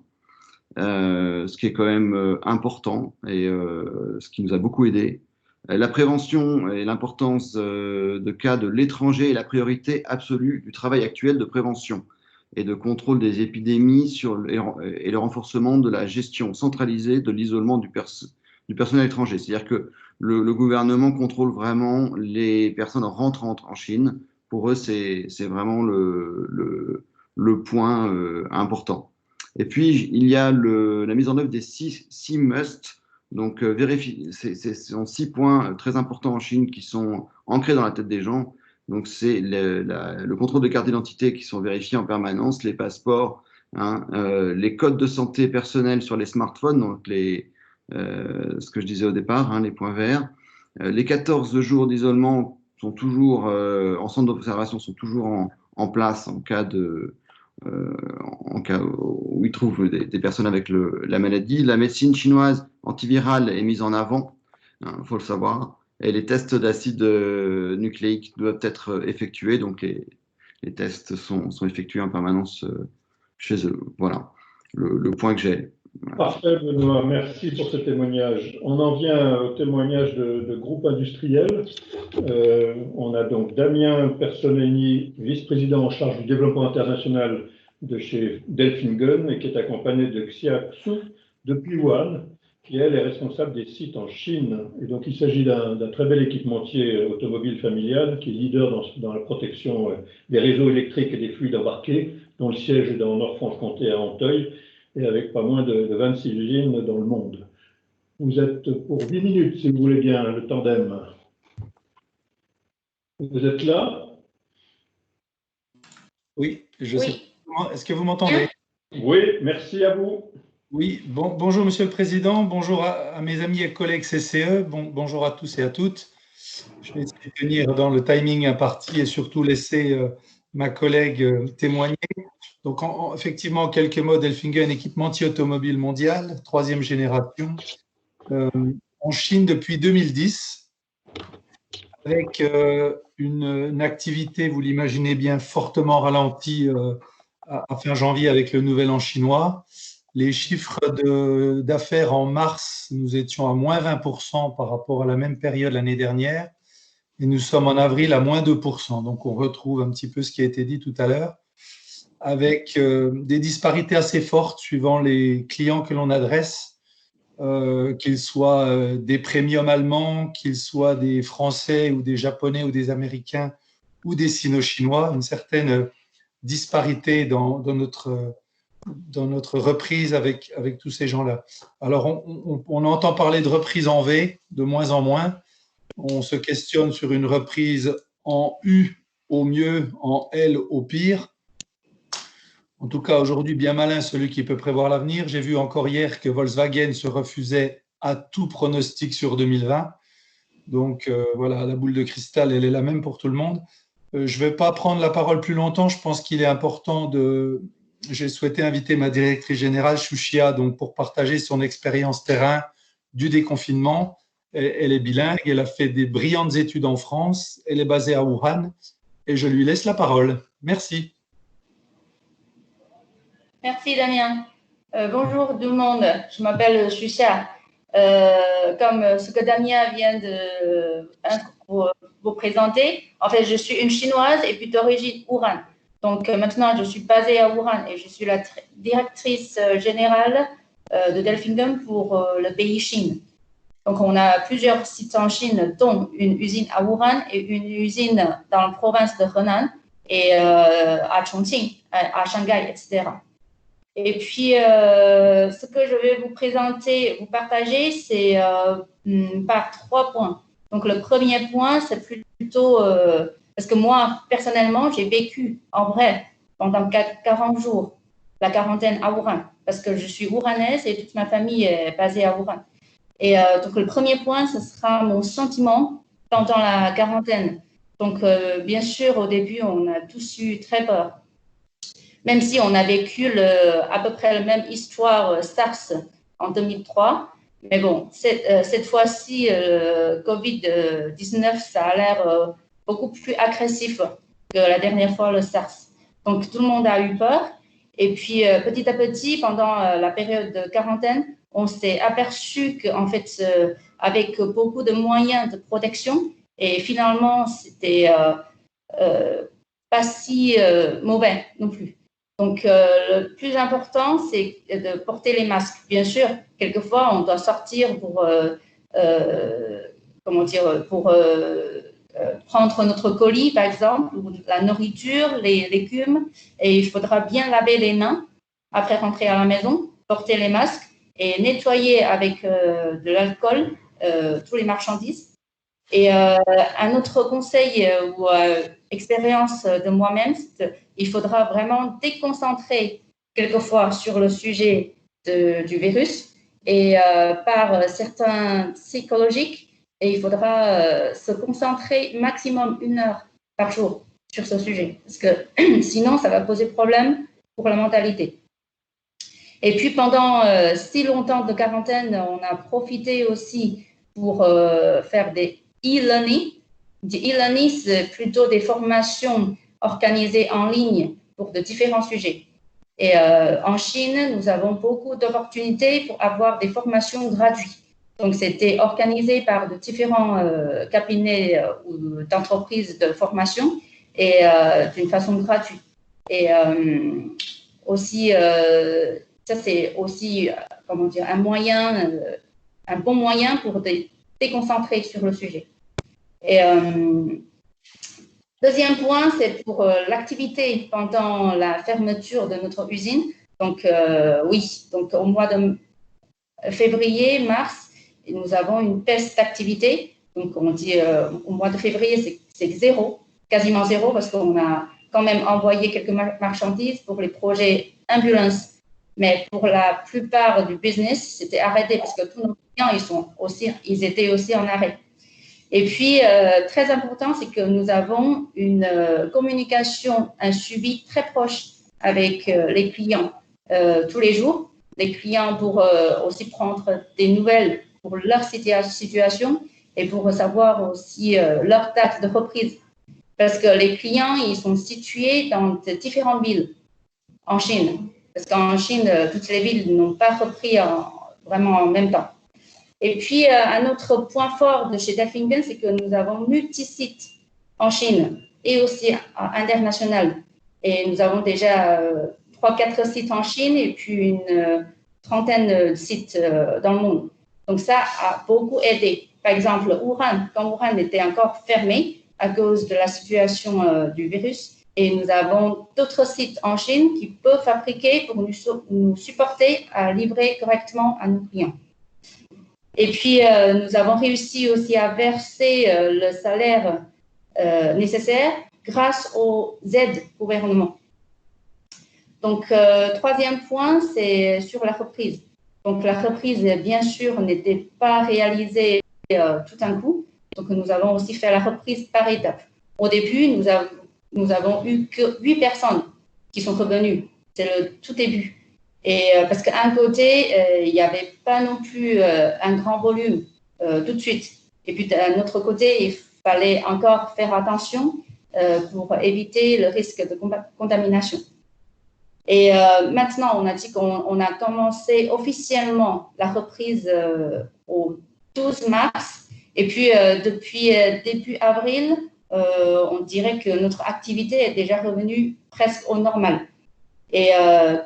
ce qui est quand même important et ce qui nous a beaucoup aidé. La prévention et l'importance de cas de l'étranger est la priorité absolue du travail actuel de prévention et de contrôle des épidémies et le renforcement de la gestion centralisée de l'isolement du personnel étranger. C'est-à-dire que le gouvernement contrôle vraiment les personnes rentrantes en Chine. Pour eux, c'est vraiment le point important. Et puis, il y a la mise en œuvre des 6 must. Donc, ce sont 6 points très importants en Chine qui sont ancrés dans la tête des gens. Donc, c'est le contrôle de carte d'identité qui sont vérifiés en permanence, les passeports, les codes de santé personnels sur les smartphones, donc ce que je disais au départ, les points verts. Les 14 jours d'isolement sont toujours, en centre d'observation, sont toujours en place en cas où ils trouvent des personnes avec la maladie. La médecine chinoise antivirale est mise en avant, faut le savoir. Et les tests d'acide nucléique doivent être effectués. Donc, les tests sont effectués en permanence chez eux. Voilà le point que j'ai. Parfait, Benoît. Merci pour ce témoignage. On en vient au témoignage de groupes industriels. On a donc Damien Personeni, vice-président en charge du développement international de chez Delfingen et qui est accompagné de Xia Xu depuis Wuhan, qui elle est responsable des sites en Chine. Et donc il s'agit d'un très bel équipementier automobile familial qui est leader dans la protection des réseaux électriques et des fluides embarqués, dont le siège est dans Nord-Franche-Comté à Anteuil, et avec pas moins de 26 usines dans le monde. Vous êtes pour 10 minutes, si vous voulez bien, le tandem. Vous êtes là? Oui, je sais. Est-ce que vous m'entendez? Oui, merci à vous. Oui, bonjour Monsieur le Président, bonjour à mes amis et collègues CCE, bonjour à tous et à toutes. Je vais essayer de tenir dans le timing imparti et surtout laisser ma collègue témoigner. Donc, effectivement, quelques mots. Delfingen, équipementier automobile mondial, 3e génération, en Chine depuis 2010, avec une activité, vous l'imaginez bien, fortement ralentie à fin janvier avec le nouvel an chinois. Les chiffres d'affaires en mars, nous étions à moins 20% par rapport à la même période l'année dernière, et nous sommes en avril à moins 2%. Donc, on retrouve un petit peu ce qui a été dit tout à l'heure, avec des disparités assez fortes suivant les clients que l'on adresse, qu'ils soient des premium allemands, qu'ils soient des Français ou des Japonais ou des Américains ou des Sino-Chinois, une certaine disparité dans notre reprise avec tous ces gens-là. Alors, on entend parler de reprise en V de moins en moins. On se questionne sur une reprise en U au mieux, en L au pire. En tout cas, aujourd'hui, bien malin celui qui peut prévoir l'avenir. J'ai vu encore hier que Volkswagen se refusait à tout pronostic sur 2020. Donc, voilà, la boule de cristal, elle est la même pour tout le monde. Je ne vais pas prendre la parole plus longtemps. Je pense qu'il est important J'ai souhaité inviter ma directrice générale, Shuxia, donc pour partager son expérience terrain du déconfinement. Elle est bilingue, elle a fait des brillantes études en France. Elle est basée à Wuhan et je lui laisse la parole. Merci. Merci Damien. Bonjour tout le monde, je m'appelle Shuxia. Comme ce que Damien vient de vous présenter, en fait je suis une chinoise et puis d'origine Wuhan. Donc maintenant je suis basée à Wuhan et je suis la directrice générale de Delfingen pour le pays Chine. Donc on a plusieurs sites en Chine, dont une usine à Wuhan et une usine dans la province de Henan et à Chongqing, à Shanghai, etc. Et puis, ce que je vais vous présenter, vous partager, c'est par 3 points. Donc, le premier point, c'est plutôt, parce que moi, personnellement, j'ai vécu en vrai pendant 40 jours la quarantaine à Wuhan, parce que je suis wuhanaise et toute ma famille est basée à Wuhan. Et donc, le premier point, ce sera mon sentiment pendant la quarantaine. Donc, bien sûr, au début, on a tous eu très peur. Même si on a vécu à peu près la même histoire SARS en 2003. Mais bon, cette fois-ci, Covid-19, ça a l'air beaucoup plus agressif que la dernière fois, le SARS. Donc, tout le monde a eu peur. Et puis, petit à petit, pendant la période de quarantaine, on s'est aperçu qu'en fait, avec beaucoup de moyens de protection, et finalement, c'était pas si mauvais non plus. Donc, le plus important, c'est de porter les masques. Bien sûr, quelquefois, on doit sortir pour, prendre notre colis, par exemple, ou la nourriture, les légumes, et il faudra bien laver les mains après rentrer à la maison, porter les masques et nettoyer avec de l'alcool tous les marchandises. Et un autre conseil ou expérience de moi-même, il faudra vraiment déconcentrer quelquefois sur le sujet du virus et par certains psychologiques, et il faudra se concentrer maximum 1 heure par jour sur ce sujet, parce que sinon, ça va poser problème pour la mentalité. Et puis, pendant si longtemps de quarantaine, on a profité aussi pour faire des e-learning. Du e-learning, c'est plutôt des formations organisées en ligne pour de différents sujets. Et en Chine, nous avons beaucoup d'opportunités pour avoir des formations gratuites. Donc, c'était organisé par de différents cabinets ou d'entreprises de formation et d'une façon gratuite. Et aussi, ça, c'est aussi un moyen, un bon moyen pour déconcentrer sur le sujet. Et deuxième point, c'est pour l'activité pendant la fermeture de notre usine. Donc, oui, donc au mois de février, mars, nous avons une baisse d'activité. Donc, on dit au mois de février, c'est zéro, quasiment zéro, parce qu'on a quand même envoyé quelques marchandises pour les projets ambulance. Mais pour la plupart du business, c'était arrêté parce que tous nos clients, ils étaient aussi en arrêt. Et puis, très important, c'est que nous avons une communication, un suivi très proche avec les clients tous les jours. Les clients pour aussi prendre des nouvelles pour leur situation et pour savoir aussi leur date de reprise. Parce que les clients, ils sont situés dans différentes villes en Chine. Parce qu'en Chine, toutes les villes n'ont pas repris vraiment en même temps. Et puis, un autre point fort de chez Delfingen, c'est que nous avons multi-sites en Chine et aussi international. Et nous avons déjà 3-4 sites en Chine et puis une trentaine de sites dans le monde. Donc, ça a beaucoup aidé. Par exemple, Wuhan, quand Wuhan était encore fermé à cause de la situation du virus, et nous avons d'autres sites en Chine qui peuvent fabriquer pour nous supporter à livrer correctement à nos clients. Et puis, nous avons réussi aussi à verser le salaire nécessaire grâce aux aides gouvernementales. Donc, troisième point, c'est sur la reprise. Donc, la reprise, bien sûr, n'était pas réalisée tout d'un coup. Donc, nous avons aussi fait la reprise par étapes. Au début, nous avons eu que 8 personnes qui sont revenues. C'est le tout début. Et parce qu'à un côté, il n'y avait pas non plus un grand volume tout de suite. Et puis, d'un autre côté, il fallait encore faire attention pour éviter le risque de contamination. Et maintenant, on a dit qu'on a commencé officiellement la reprise au 12 mars. Et puis, depuis début avril, on dirait que notre activité est déjà revenue presque au normal. Et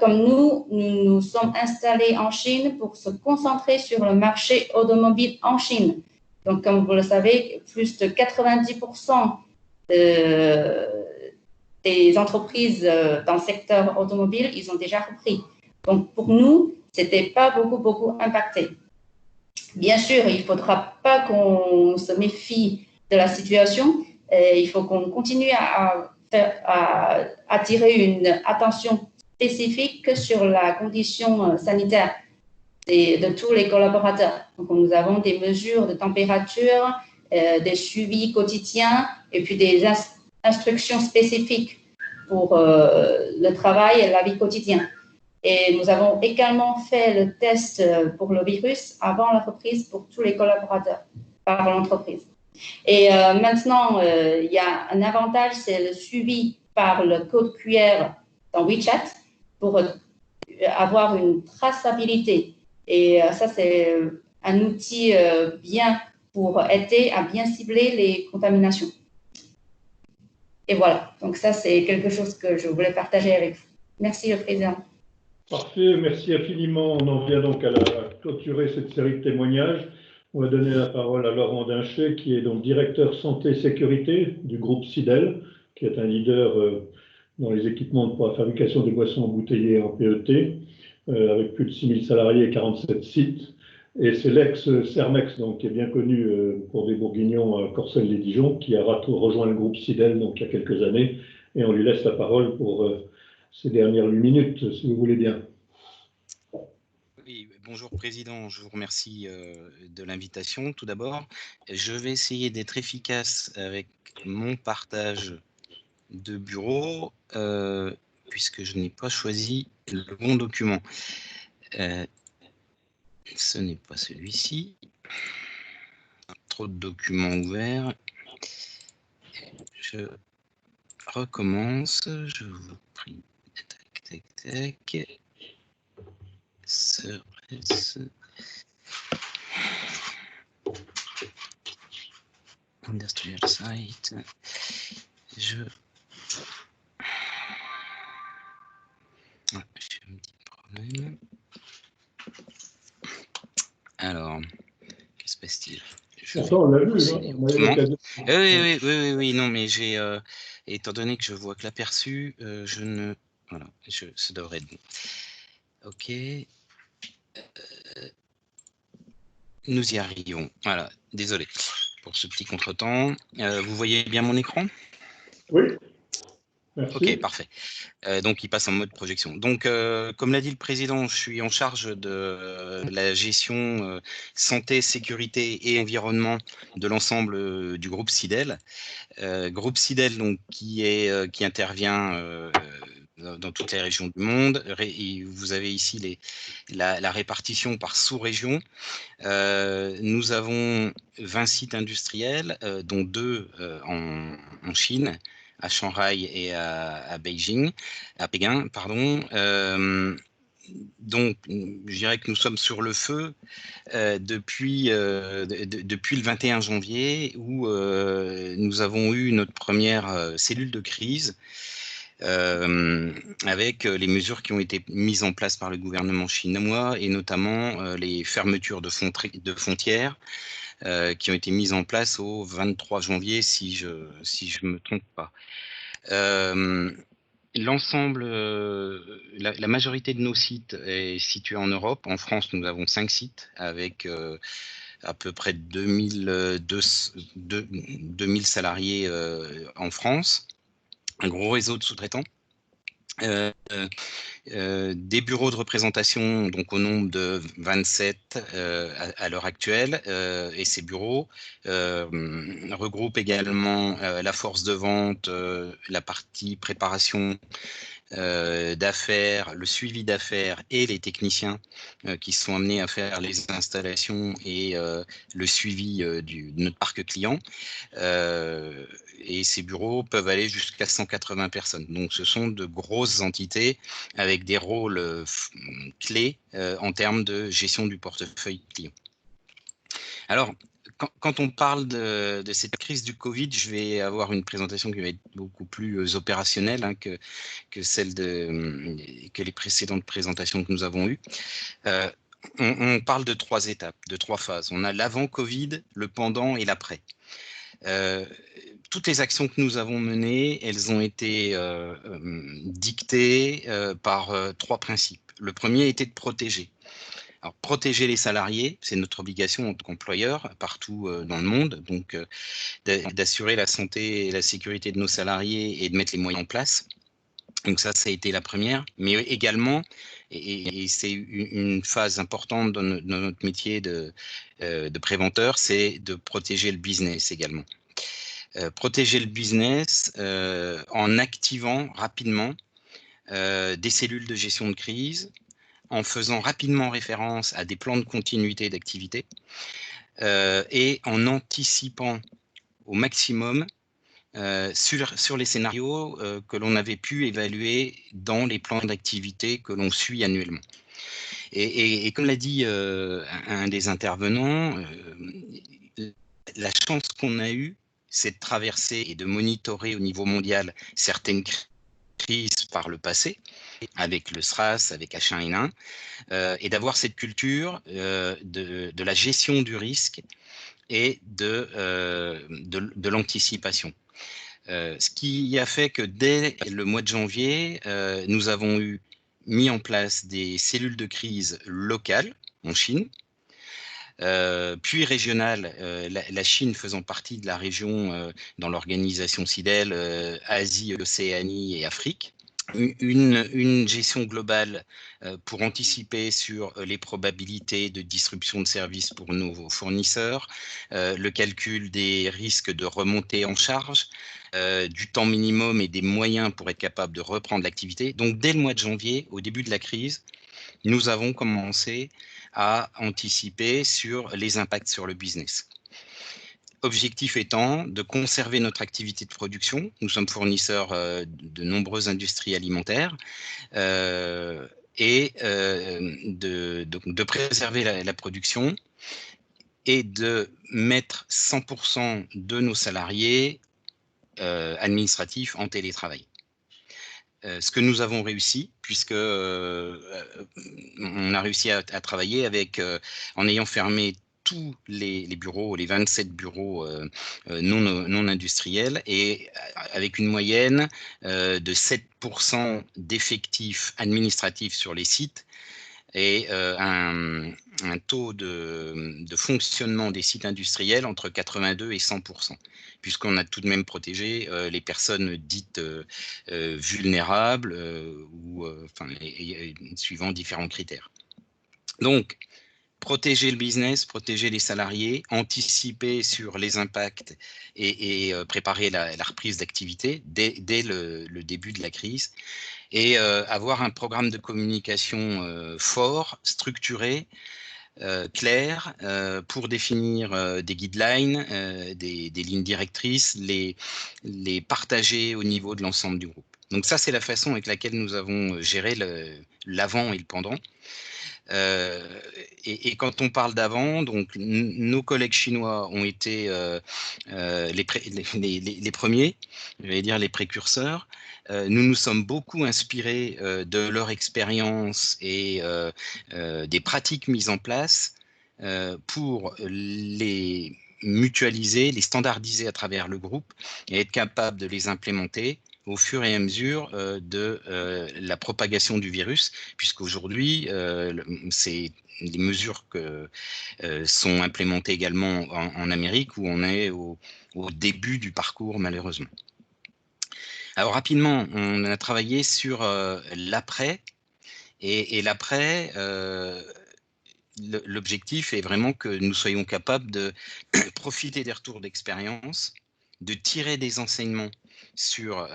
comme nous sommes installés en Chine pour se concentrer sur le marché automobile en Chine. Donc, comme vous le savez, plus de 90% des entreprises dans le secteur automobile, ils ont déjà repris. Donc, pour nous, ce n'était pas beaucoup impacté. Bien sûr, il ne faudra pas qu'on se méfie de la situation. Il faut qu'on continue à attirer une attention spécifique sur la condition sanitaire de tous les collaborateurs. Donc, nous avons des mesures de température, des suivis quotidiens et puis des instructions spécifiques pour le travail et la vie quotidienne. Et nous avons également fait le test pour le virus avant la reprise pour tous les collaborateurs par l'entreprise. Et maintenant, il y a un avantage, c'est le suivi par le code QR dans WeChat pour avoir une traçabilité. Et ça, c'est un outil bien pour aider à bien cibler les contaminations. Et voilà, donc ça, c'est quelque chose que je voulais partager avec vous. Merci, le Président. Parfait, merci infiniment. On en vient donc à clôturer cette série de témoignages. On va donner la parole à Laurent Dinchet, qui est donc directeur santé-sécurité du groupe SIDEL, qui est un leader dans les équipements pour la fabrication des boissons embouteillées en PET, avec plus de 6000 salariés et 47 sites. Et c'est l'ex-Cermex, donc, qui est bien connu pour des bourguignons Corcelles-les-Dijon, qui a rejoint le groupe SIDEL donc, il y a quelques années. Et on lui laisse la parole pour ces dernières 8 minutes, si vous voulez bien. Oui, bonjour Président, je vous remercie de l'invitation tout d'abord. Je vais essayer d'être efficace avec mon partage de bureau, puisque je n'ai pas choisi le bon document. Ce n'est pas celui-ci. Trop de documents ouverts. Je recommence, je vous prie. Tac, tac, tac. Industrial site. J'ai un petit problème. Alors, que se passe-t-il? On l'a vu, Oui, non, mais j'ai, étant donné que je vois que l'aperçu, je ne, voilà, ça devrait être bon. Ok. Nous y arrivons. Voilà, désolé pour ce petit contretemps. Vous voyez bien mon écran? Oui. Merci. Ok, parfait. Donc, il passe en mode projection. Donc, comme l'a dit le Président, je suis en charge de la gestion santé, sécurité et environnement de l'ensemble du groupe SIDEL. Groupe SIDEL, donc, qui intervient dans toutes les régions du monde. Vous avez ici la répartition par sous-région. Nous avons 20 sites industriels, dont 2 en Chine, à Shanghai et à Beijing, à Pékin, pardon. Donc, je dirais que nous sommes sur le feu depuis le 21 janvier, où nous avons eu notre première cellule de crise, avec les mesures qui ont été mises en place par le gouvernement chinois, et notamment les fermetures de frontières, qui ont été mises en place au 23 janvier, si je me trompe pas. L'ensemble, la majorité de nos sites est située en Europe. En France, nous avons 5 sites avec à peu près 2000 salariés en France, un gros réseau de sous-traitants. Des bureaux de représentation, donc au nombre de 27 à l'heure actuelle, et ces bureaux regroupent également la force de vente, la partie préparation d'affaires, le suivi d'affaires et les techniciens qui sont amenés à faire les installations et le suivi de notre parc client. Et ces bureaux peuvent aller jusqu'à 180 personnes. Donc, ce sont de grosses entités avec des rôles clés en termes de gestion du portefeuille client. Alors, quand on parle de cette crise du Covid, je vais avoir une présentation qui va être beaucoup plus opérationnelle que celle que les précédentes présentations que nous avons eues. On parle de 3 étapes, de 3 phases. On a l'avant-Covid, le pendant et l'après. Toutes les actions que nous avons menées, elles ont été dictées par 3 principes. Le premier était de protéger. Alors, protéger les salariés, c'est notre obligation en tant qu'employeur partout dans le monde, donc d'assurer la santé et la sécurité de nos salariés et de mettre les moyens en place. Donc ça a été la première, mais également, et c'est une phase importante dans notre métier de préventeur, c'est de protéger le business également. Protéger le business en activant rapidement des cellules de gestion de crise, en faisant rapidement référence à des plans de continuité d'activité et en anticipant au maximum sur les scénarios que l'on avait pu évaluer dans les plans d'activité que l'on suit annuellement. Et comme l'a dit un des intervenants, la chance qu'on a eue, c'est de traverser et de monitorer au niveau mondial certaines crises par le passé, avec le SRAS, avec H1N1, et d'avoir cette culture de la gestion du risque et de l'anticipation. Ce qui a fait que dès le mois de janvier, nous avons mis en place des cellules de crise locales en Chine, puis régionales, la Chine faisant partie de la région dans l'organisation CIDEL, Asie, Océanie et Afrique. Une gestion globale pour anticiper sur les probabilités de disruption de services pour nos fournisseurs, le calcul des risques de remontée en charge, du temps minimum et des moyens pour être capable de reprendre l'activité. Donc dès le mois de janvier, au début de la crise, nous avons commencé à anticiper sur les impacts sur le business. Objectif étant de conserver notre activité de production. Nous sommes fournisseurs de nombreuses industries alimentaires et de préserver la production et de mettre 100% de nos salariés administratifs en télétravail. Ce que nous avons réussi, puisque on a réussi à travailler avec, en ayant fermé tous les bureaux, les 27 bureaux non industriels, et avec une moyenne de 7% d'effectifs administratifs sur les sites, et un taux de fonctionnement des sites industriels entre 82 et 100%, puisqu'on a tout de même protégé les personnes dites vulnérables ou suivant différents critères. Donc, protéger le business, protéger les salariés, anticiper sur les impacts et préparer la reprise d'activité dès le début de la crise, et avoir un programme de communication fort, structuré, clair, pour définir des guidelines, des lignes directrices, les partager au niveau de l'ensemble du groupe. Donc ça, c'est la façon avec laquelle nous avons géré l'avant et le pendant. Et quand on parle d'avant, donc nos collègues chinois ont été les premiers, je vais dire les précurseurs. Nous nous sommes beaucoup inspirés de leur expérience et des pratiques mises en place pour les mutualiser, les standardiser à travers le groupe et être capable de les implémenter au fur et à mesure de la propagation du virus, puisqu'aujourd'hui, les mesures sont implémentées également en Amérique, où on est au début du parcours, malheureusement. Alors rapidement, on a travaillé sur l'après, et l'après, l'objectif est vraiment que nous soyons capables de profiter des retours d'expérience, de tirer des enseignements sur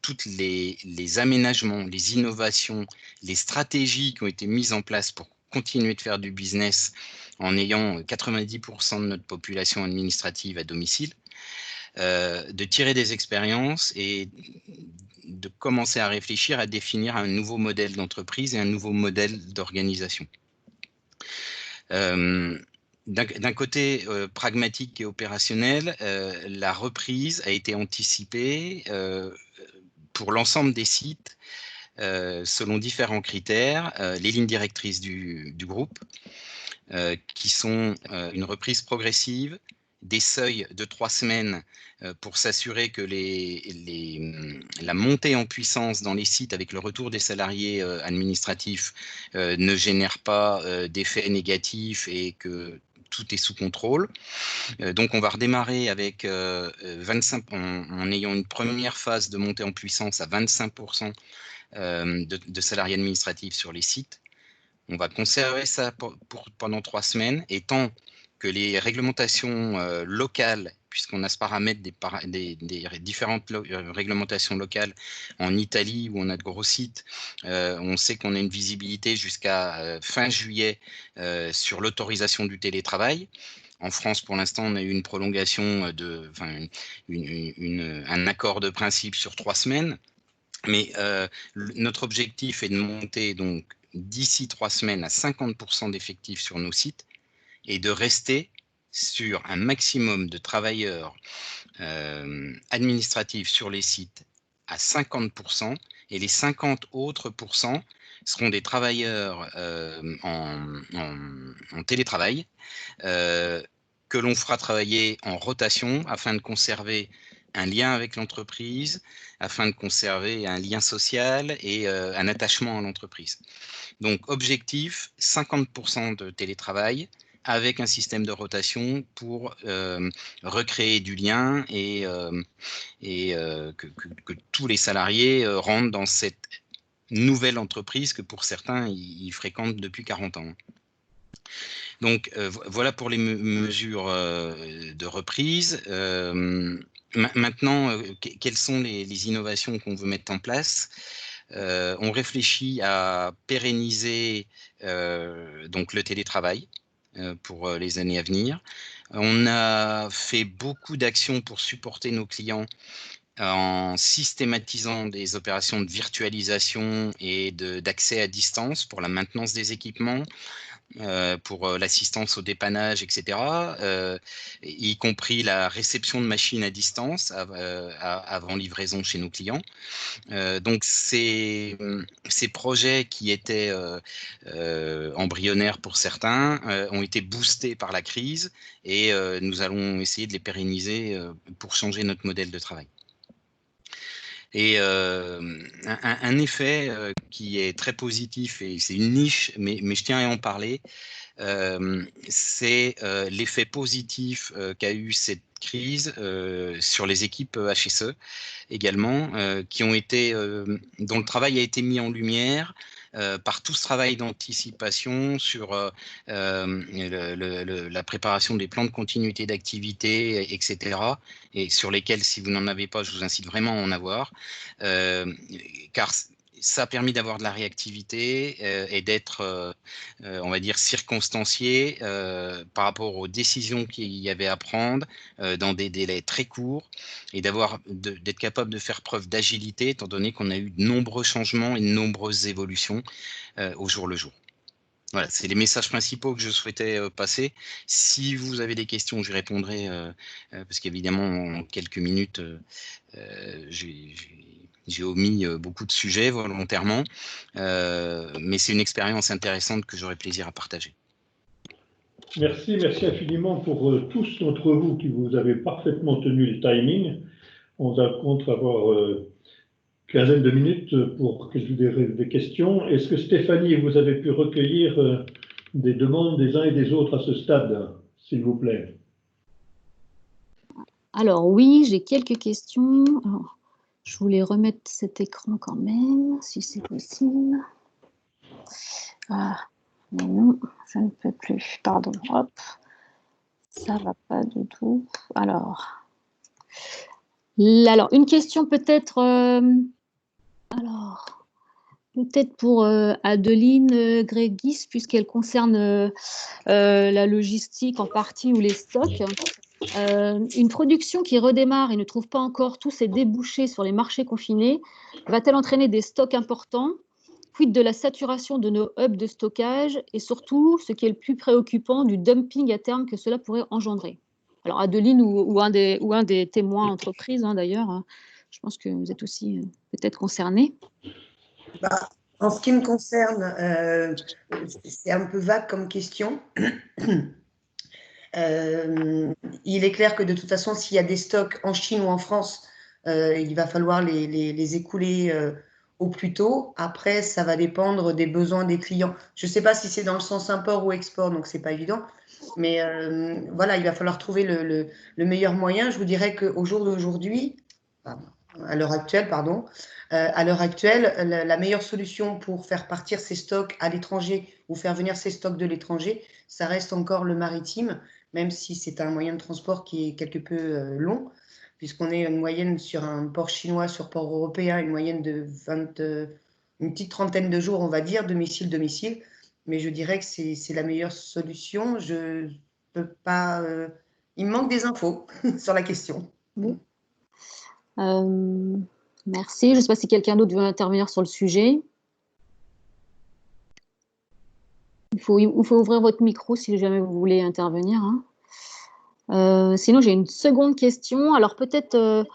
tous les aménagements, les innovations, les stratégies qui ont été mises en place pour continuer de faire du business en ayant 90% de notre population administrative à domicile, de tirer des expériences et de commencer à réfléchir à définir un nouveau modèle d'entreprise et un nouveau modèle d'organisation. D'un côté pragmatique et opérationnel, la reprise a été anticipée pour l'ensemble des sites selon différents critères, les lignes directrices du groupe, qui sont une reprise progressive, des seuils de 3 semaines pour s'assurer que la montée en puissance dans les sites avec le retour des salariés administratifs ne génère pas d'effets négatifs et que tout est sous contrôle. Donc on va redémarrer avec 25, en ayant une première phase de montée en puissance à 25% de salariés administratifs sur les sites. On va conserver ça pendant 3 semaines, et tant que les réglementations locales, puisqu'on a ce paramètre des différentes réglementations locales en Italie, où on a de gros sites, on sait qu'on a une visibilité jusqu'à fin juillet sur l'autorisation du télétravail. En France, pour l'instant, on a eu une prolongation un accord de principe sur 3 semaines. Mais notre objectif est de monter donc d'ici 3 semaines à 50% d'effectifs sur nos sites et de rester sur un maximum de travailleurs administratifs sur les sites à 50%, et les 50 autres pourcents seront des travailleurs en télétravail que l'on fera travailler en rotation afin de conserver un lien avec l'entreprise, afin de conserver un lien social et un attachement à l'entreprise. Donc, objectif, 50% de télétravail avec un système de rotation pour recréer du lien et que tous les salariés rentrent dans cette nouvelle entreprise que pour certains, ils fréquentent depuis 40 ans. Donc, voilà pour les mesures de reprise. Maintenant, quelles sont les innovations qu'on veut mettre en place? On réfléchit à pérenniser donc le télétravail pour les années à venir. On a fait beaucoup d'actions pour supporter nos clients en systématisant des opérations de virtualisation et d'accès à distance pour la maintenance des équipements, pour l'assistance au dépannage, etc., y compris la réception de machines à distance avant livraison chez nos clients. Donc ces projets qui étaient embryonnaires pour certains ont été boostés par la crise, et nous allons essayer de les pérenniser pour changer notre modèle de travail. Et un effet qui est très positif, et c'est une niche, mais je tiens à en parler, c'est l'effet positif qu'a eu cette crise sur les équipes HSE également, dont le travail a été mis en lumière par tout ce travail d'anticipation sur la préparation des plans de continuité d'activité, etc., et sur lesquels, si vous n'en avez pas, je vous incite vraiment à en avoir, car ça a permis d'avoir de la réactivité et d'être, on va dire, circonstancié par rapport aux décisions qu'il y avait à prendre dans des délais très courts, et d'être capable de faire preuve d'agilité, étant donné qu'on a eu de nombreux changements et de nombreuses évolutions au jour le jour. Voilà, c'est les messages principaux que je souhaitais passer. Si vous avez des questions, j'y répondrai, parce qu'évidemment, en quelques minutes, j'ai omis beaucoup de sujets volontairement, mais c'est une expérience intéressante que j'aurai plaisir à partager. Merci infiniment pour tous d'entre vous qui vous avez parfaitement tenu le timing. On compte avoir quinzaine de minutes pour des questions. Est-ce que Stéphanie, vous avez pu recueillir des demandes des uns et des autres à ce stade, s'il vous plaît? Alors oui, j'ai quelques questions. Alors, je voulais remettre cet écran quand même, si c'est possible. Ah, mais non, je ne peux plus. Pardon, hop. Ça ne va pas du tout. Alors une question peut-être... peut-être pour Adeline Gréguis, puisqu'elle concerne la logistique en partie ou les stocks. Une production qui redémarre et ne trouve pas encore tous ses débouchés sur les marchés confinés, va-t-elle entraîner des stocks importants? Quid de la saturation de nos hubs de stockage, et surtout, ce qui est le plus préoccupant, du dumping à terme que cela pourrait engendrer? Alors Adeline ou un des témoins entreprises, hein, d'ailleurs, hein, je pense que vous êtes aussi peut-être concernés. En ce qui me concerne, c'est un peu vague comme question. Il est clair que de toute façon, s'il y a des stocks en Chine ou en France, il va falloir les écouler au plus tôt. Après, ça va dépendre des besoins des clients. Je ne sais pas si c'est dans le sens import ou export, donc ce n'est pas évident. Mais voilà, il va falloir trouver le meilleur moyen. Je vous dirais qu'au jour d'aujourd'hui, à l'heure actuelle, la meilleure solution pour faire partir ces stocks à l'étranger ou faire venir ces stocks de l'étranger, ça reste encore le maritime, même si c'est un moyen de transport qui est quelque peu long, puisqu'on est une moyenne sur un port chinois, sur port européen, une moyenne de une petite trentaine de jours, on va dire, domicile. Mais je dirais que c'est la meilleure solution. peux pas. Il me manque des infos sur la question. Bon. Merci. Je ne sais pas si quelqu'un d'autre veut intervenir sur le sujet. Il faut ouvrir votre micro si jamais vous voulez intervenir. Sinon, j'ai une seconde question. Alors peut-être...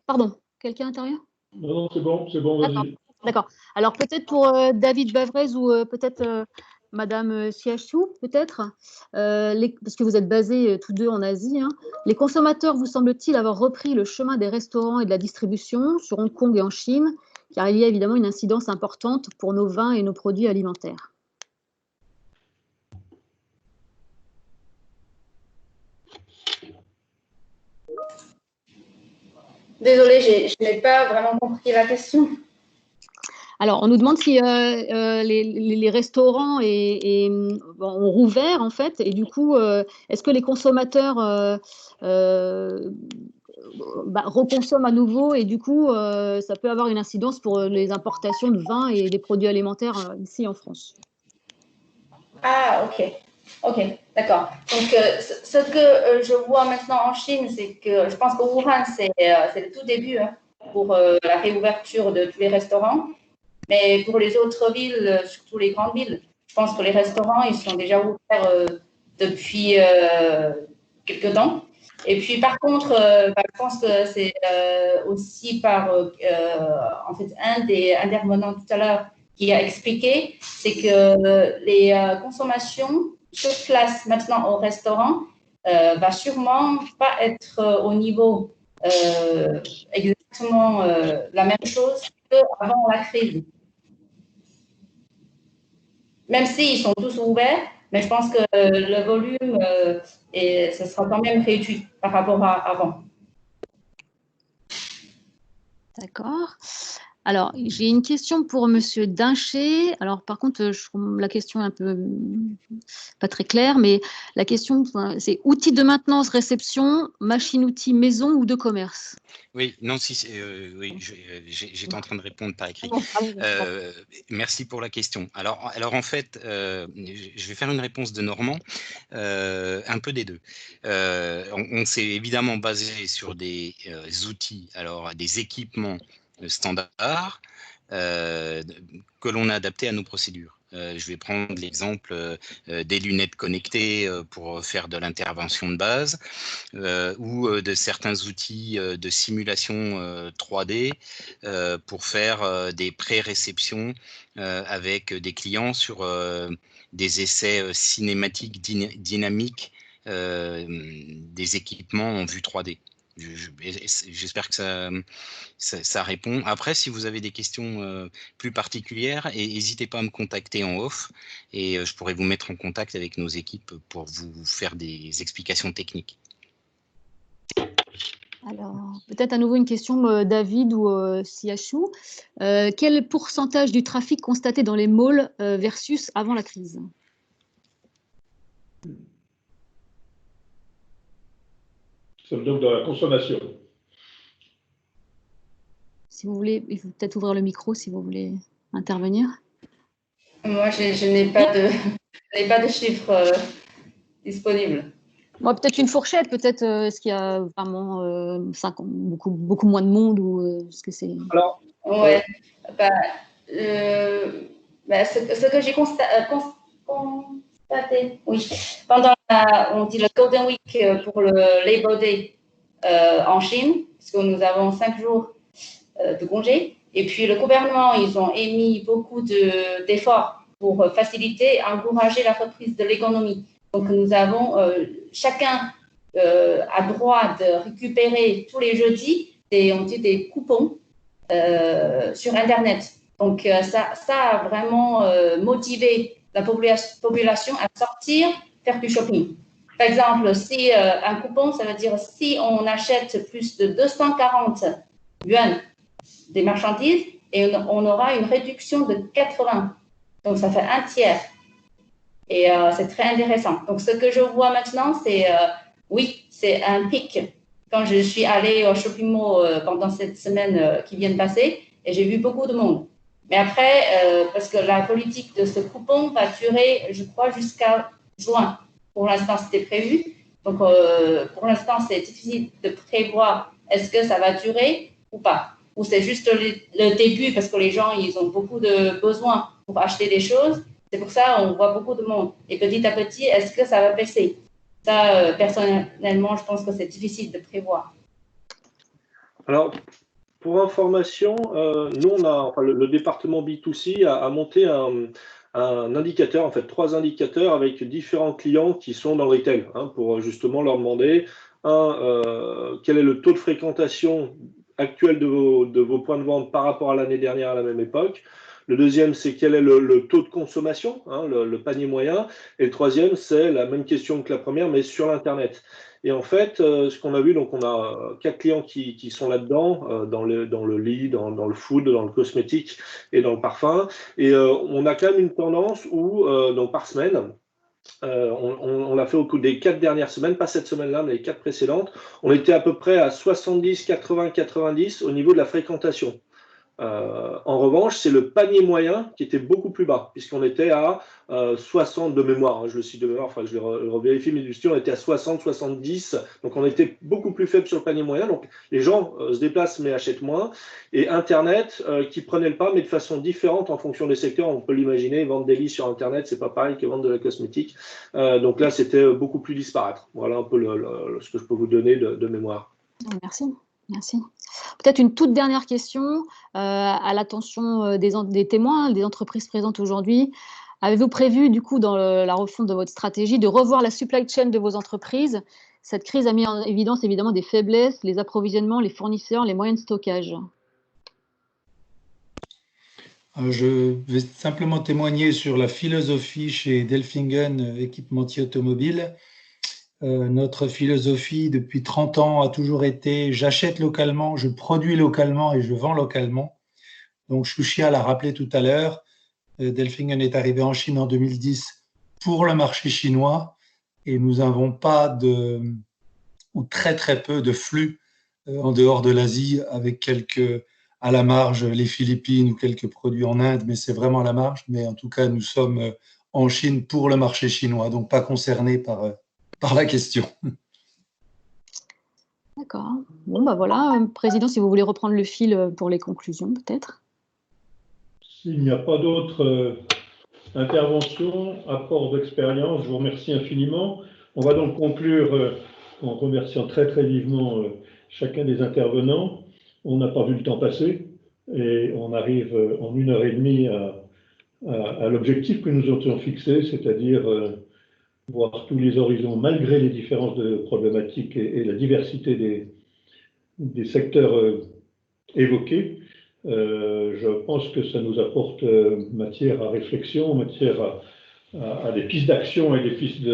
pardon, quelqu'un intervient? Non, c'est bon, vas-y. D'accord. Alors peut-être pour David Bavrez ou peut-être Madame Siachou, peut-être, parce que vous êtes basés tous deux en Asie. Les consommateurs, vous semble-t-il, avoir repris le chemin des restaurants et de la distribution sur Hong Kong et en Chine, car il y a évidemment une incidence importante pour nos vins et nos produits alimentaires. Désolée, je n'ai pas vraiment compris la question. Alors, on nous demande si les restaurants ont rouvert, en fait, et du coup, est-ce que les consommateurs reconsomment à nouveau, et du coup, ça peut avoir une incidence pour les importations de vin et des produits alimentaires ici en France. Ah, ok, d'accord. Donc, ce que je vois maintenant en Chine, c'est que je pense que Wuhan, c'est le tout début pour la réouverture de tous les restaurants. Mais pour les autres villes, surtout les grandes villes, je pense que les restaurants, ils sont déjà ouverts depuis quelques temps. Et puis, par contre, je pense que c'est aussi par, en fait, un des intervenants tout à l'heure qui a expliqué, c'est que les consommations sur place maintenant au restaurant va sûrement pas être au niveau exactement la même chose qu'avant la crise. Même s'ils sont tous ouverts, mais je pense que le volume, ce sera quand même réduit par rapport à avant. D'accord. Alors, j'ai une question pour Monsieur Dincher. Alors, par contre, la question est un peu pas très claire, mais la question, c'est outils de maintenance, réception, machine-outils maison ou de commerce? Oui, non, oui, j'étais en train de répondre par écrit. Merci pour la question. Alors en fait, je vais faire une réponse de Normand, un peu des deux. On s'est évidemment basé sur des outils, alors des équipements standards que l'on a adaptés à nos procédures. Je vais prendre l'exemple des lunettes connectées pour faire de l'intervention de base ou de certains outils de simulation 3D pour faire des pré-réceptions avec des clients sur des essais cinématiques dynamiques des équipements en vue 3D. J'espère que ça répond. Après, si vous avez des questions plus particulières, n'hésitez pas à me contacter en off et je pourrais vous mettre en contact avec nos équipes pour vous faire des explications techniques. Alors, peut-être à nouveau une question, David ou Siachou. Quel pourcentage du trafic constaté dans les malls versus avant la crise? Donc dans la consommation. Si vous voulez, il faut peut-être ouvrir le micro si vous voulez intervenir. Moi, je n'ai pas de chiffres disponibles. Moi, peut-être une fourchette, peut-être est-ce qu'il y a vraiment beaucoup moins de monde ou est-ce que c'est... Alors, ouais, ce que j'ai constaté, oui, pendant on dit le Golden Week pour le Labor Day en Chine, parce que nous avons 5 jours de congé, et puis le gouvernement, ils ont émis beaucoup d'efforts pour faciliter et encourager la reprise de l'économie. Donc, nous avons, chacun a droit de récupérer tous les jeudis des coupons sur Internet. Donc, ça a vraiment motivé la population à sortir, faire du shopping. Par exemple, si un coupon, ça veut dire si on achète plus de 240 yuan des marchandises, et on aura une réduction de 80. Donc, ça fait un tiers. Et c'est très intéressant. Donc, ce que je vois maintenant, c'est, oui, c'est un pic. Quand je suis allée au shopping mall pendant cette semaine qui vient de passer, et j'ai vu beaucoup de monde. Mais après, parce que la politique de ce coupon va durer, je crois, jusqu'à juin pour l'instant, c'était prévu. Donc, pour l'instant, c'est difficile de prévoir est-ce que ça va durer ou pas. Ou c'est juste le début parce que les gens, ils ont beaucoup de besoins pour acheter des choses. C'est pour ça qu'on voit beaucoup de monde. Et petit à petit, est-ce que ça va baisser? Ça, personnellement, je pense que c'est difficile de prévoir. Alors, pour information, nous, le département B2C a monté un indicateur, en fait 3 indicateurs avec différents clients qui sont dans le retail, pour justement leur demander, quel est le taux de fréquentation actuel de vos points de vente par rapport à l'année dernière à la même époque. Le deuxième, c'est quel est le taux de consommation, le panier moyen. Et le troisième, c'est la même question que la première, mais sur l'Internet. Et en fait, ce qu'on a vu, donc on a 4 clients qui sont là-dedans, dans le lit, dans le food, dans le cosmétique et dans le parfum. Et on a quand même une tendance où, donc par semaine, on l'a fait au cours des 4 dernières semaines, pas cette semaine-là, mais les 4 précédentes, on était à peu près à 70, 80, 90 au niveau de la fréquentation. En revanche, c'est le panier moyen qui était beaucoup plus bas, puisqu'on était à 60 de mémoire, je le cite de mémoire, enfin je le revérifie, mais on était à 60, 70, donc on était beaucoup plus faible sur le panier moyen, donc les gens se déplacent mais achètent moins, et Internet qui prenait le pas, mais de façon différente en fonction des secteurs, on peut l'imaginer, vendre des lits sur Internet, c'est pas pareil que vendre de la cosmétique, donc là c'était beaucoup plus disparate. Voilà un peu ce que je peux vous donner de mémoire. Merci. Merci. Peut-être une toute dernière question à l'attention des témoins, des entreprises présentes aujourd'hui. Avez-vous prévu, du coup, dans la refonte de votre stratégie, de revoir la supply chain de vos entreprises? Cette crise a mis en évidence évidemment des faiblesses, les approvisionnements, les fournisseurs, les moyens de stockage. Je vais simplement témoigner sur la philosophie chez Delfingen Équipementier Automobile. Notre philosophie depuis 30 ans a toujours été j'achète localement, je produis localement et je vends localement. Donc Chouchia l'a rappelé tout à l'heure, Delfingen est arrivé en Chine en 2010 pour le marché chinois et nous n'avons pas ou très très peu de flux en dehors de l'Asie avec quelques à la marge les Philippines ou quelques produits en Inde, mais c'est vraiment à la marge. Mais en tout cas, nous sommes en Chine pour le marché chinois, donc pas concernés par la question. D'accord. Bon, bah voilà, Président, si vous voulez reprendre le fil pour les conclusions, peut-être. S'il n'y a pas d'autres interventions, apports d'expérience, je vous remercie infiniment. On va donc conclure en remerciant très très vivement chacun des intervenants. On n'a pas vu le temps passer et on arrive en 1h30 à l'objectif que nous avions fixé, c'est-à-dire voir tous les horizons malgré les différences de problématiques et la diversité des secteurs évoqués. Je pense que ça nous apporte matière à réflexion, matière à des pistes d'action et des pistes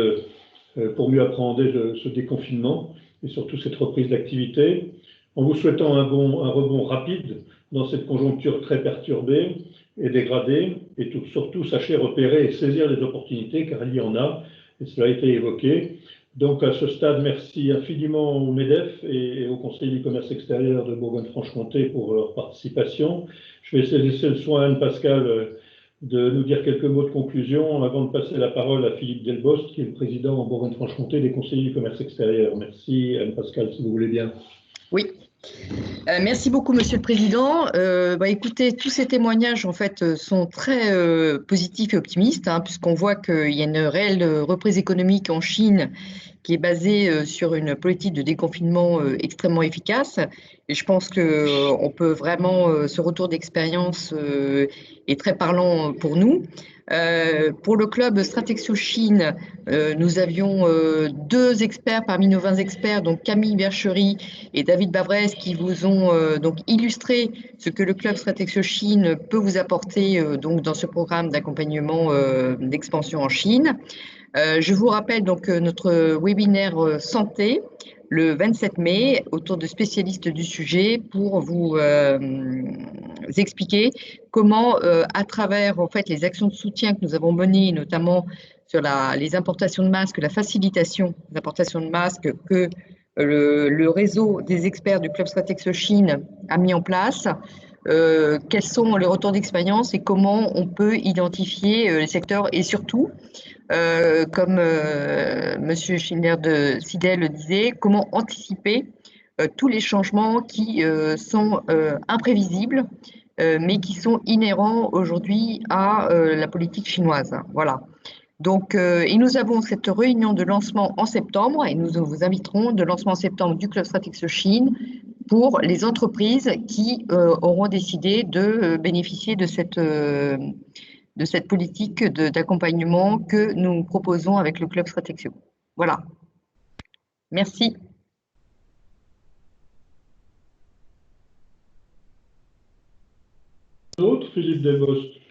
pour mieux appréhender ce déconfinement et surtout cette reprise d'activité. En vous souhaitant un rebond rapide dans cette conjoncture très perturbée et dégradée, et surtout sachez repérer et saisir les opportunités car il y en a. Et cela a été évoqué. Donc à ce stade, merci infiniment au MEDEF et au Conseil du commerce extérieur de Bourgogne-Franche-Comté pour leur participation. Je vais laisser le soin à Anne-Pascale de nous dire quelques mots de conclusion avant de passer la parole à Philippe Delbost, qui est le président en Bourgogne-Franche-Comté des conseillers du commerce extérieur. Merci Anne-Pascale, si vous voulez bien. Oui. Merci beaucoup, Monsieur le Président. Écoutez, tous ces témoignages en fait sont très positifs et optimistes, puisqu'on voit qu'il y a une réelle reprise économique en Chine qui est basée sur une politique de déconfinement extrêmement efficace. Et je pense qu'on peut vraiment, ce retour d'expérience est très parlant pour nous. Pour le club Stratexio Chine, nous avions 2 experts parmi nos 20 experts, donc Camille Berchery et David Bavrez, qui vous ont donc illustré ce que le club Stratexio Chine peut vous apporter donc dans ce programme d'accompagnement d'expansion en Chine. Je vous rappelle donc notre webinaire santé le 27 mai autour de spécialistes du sujet pour vous expliquer comment, à travers en fait les actions de soutien que nous avons menées, notamment sur les importations de masques, la facilitation des importations de masques que le réseau des experts du Club Stratexio Chine a mis en place, quels sont les retours d'expérience et comment on peut identifier les secteurs et surtout comme M. Schindler de Sidel le disait, comment anticiper tous les changements qui sont imprévisibles, mais qui sont inhérents aujourd'hui à la politique chinoise. Voilà. Donc, et nous avons cette réunion de lancement en septembre, et nous vous inviterons de lancement en septembre du Club Stratexio Chine pour les entreprises qui auront décidé de bénéficier de cette politique d'accompagnement que nous proposons avec le Club Stratexio. Voilà. Merci. D'autres, Philippe Desbosques?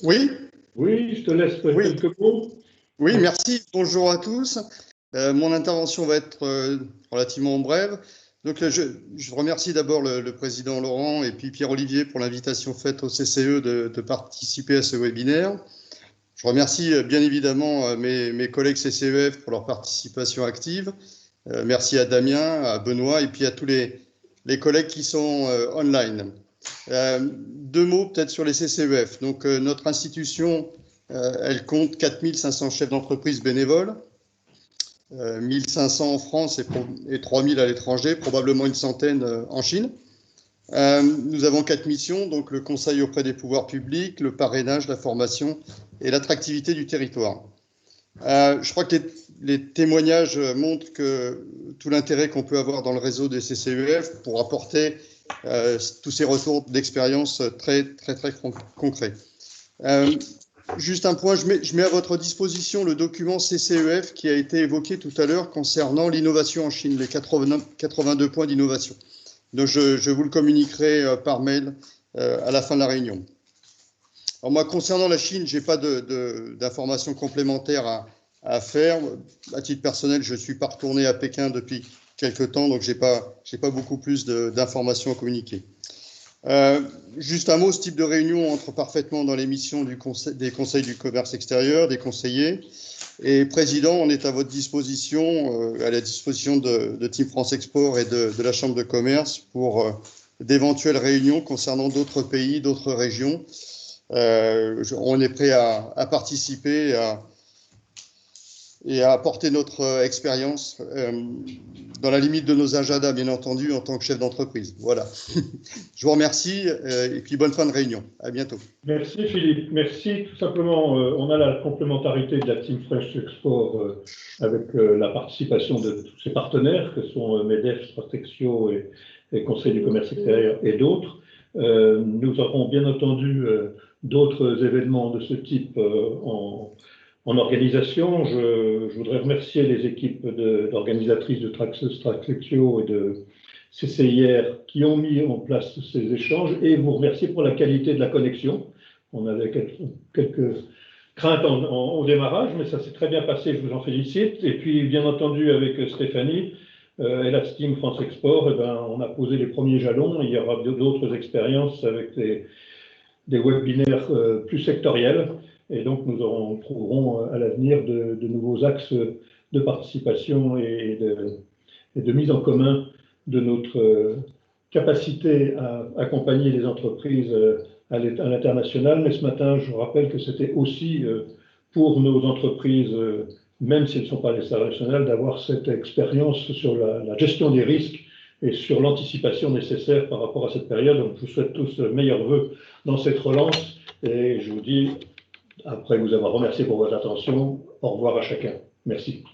Oui. Oui, je te laisse quelques mots. Oui, merci. Bonjour à tous. Mon intervention va être relativement brève. Donc, je remercie d'abord le président Laurent et puis Pierre-Olivier pour l'invitation faite au CCE de participer à ce webinaire. Je remercie bien évidemment mes collègues CCEF pour leur participation active. Merci à Damien, à Benoît et puis à tous les collègues qui sont online. Deux mots peut-être sur les CCEF. Donc, notre institution, elle compte 4500 chefs d'entreprise bénévoles, 1500 en France et 3000 à l'étranger, probablement une centaine en Chine. Nous avons 4 missions, donc le conseil auprès des pouvoirs publics, le parrainage, la formation et l'attractivité du territoire. Je crois que les témoignages montrent que tout l'intérêt qu'on peut avoir dans le réseau des CCEF pour apporter tous ces retours d'expérience très concrets. Juste un point, je mets à votre disposition le document CCEF qui a été évoqué tout à l'heure concernant l'innovation en Chine, les 82 points d'innovation. Donc je vous le communiquerai par mail à la fin de la réunion. Alors moi, concernant la Chine, je n'ai pas d'informations complémentaires à faire. À titre personnel, je ne suis pas retourné à Pékin depuis quelques temps, donc je n'ai pas beaucoup plus d'informations à communiquer. Juste un mot, ce type de réunion entre parfaitement dans les missions des conseils du commerce extérieur, des conseillers. Et président, on est à votre disposition, à la disposition de Team France Export et de la Chambre de commerce pour d'éventuelles réunions concernant d'autres pays, d'autres régions. On est prêt à participer et à apporter notre expérience dans la limite de nos agendas, bien entendu, en tant que chef d'entreprise. Voilà. Je vous remercie et puis bonne fin de réunion. À bientôt. Merci Philippe. Merci. Tout simplement, on a la complémentarité de la Team Fresh Export avec la participation de tous ses partenaires que sont MEDEF, Stratexio et Conseil du commerce extérieur et d'autres. Nous aurons bien entendu d'autres événements de ce type en organisation. Je voudrais remercier les équipes d'organisatrices de Stratexio et de CCIR qui ont mis en place ces échanges et vous remercier pour la qualité de la connexion. On avait quelques craintes au démarrage, mais ça s'est très bien passé, je vous en félicite. Et puis, bien entendu, avec Stéphanie et la Team France Export, on a posé les premiers jalons. Il y aura d'autres expériences avec des webinaires plus sectoriels. Et donc, nous trouverons à l'avenir de nouveaux axes de participation et de mise en commun de notre capacité à accompagner les entreprises à l'international. Mais ce matin, je vous rappelle que c'était aussi pour nos entreprises, même si elles ne sont pas à l'international, d'avoir cette expérience sur la gestion des risques et sur l'anticipation nécessaire par rapport à cette période. Donc, je vous souhaite tous meilleurs vœux dans cette relance et je vous dis, après vous avoir remercié pour votre attention, au revoir à chacun. Merci.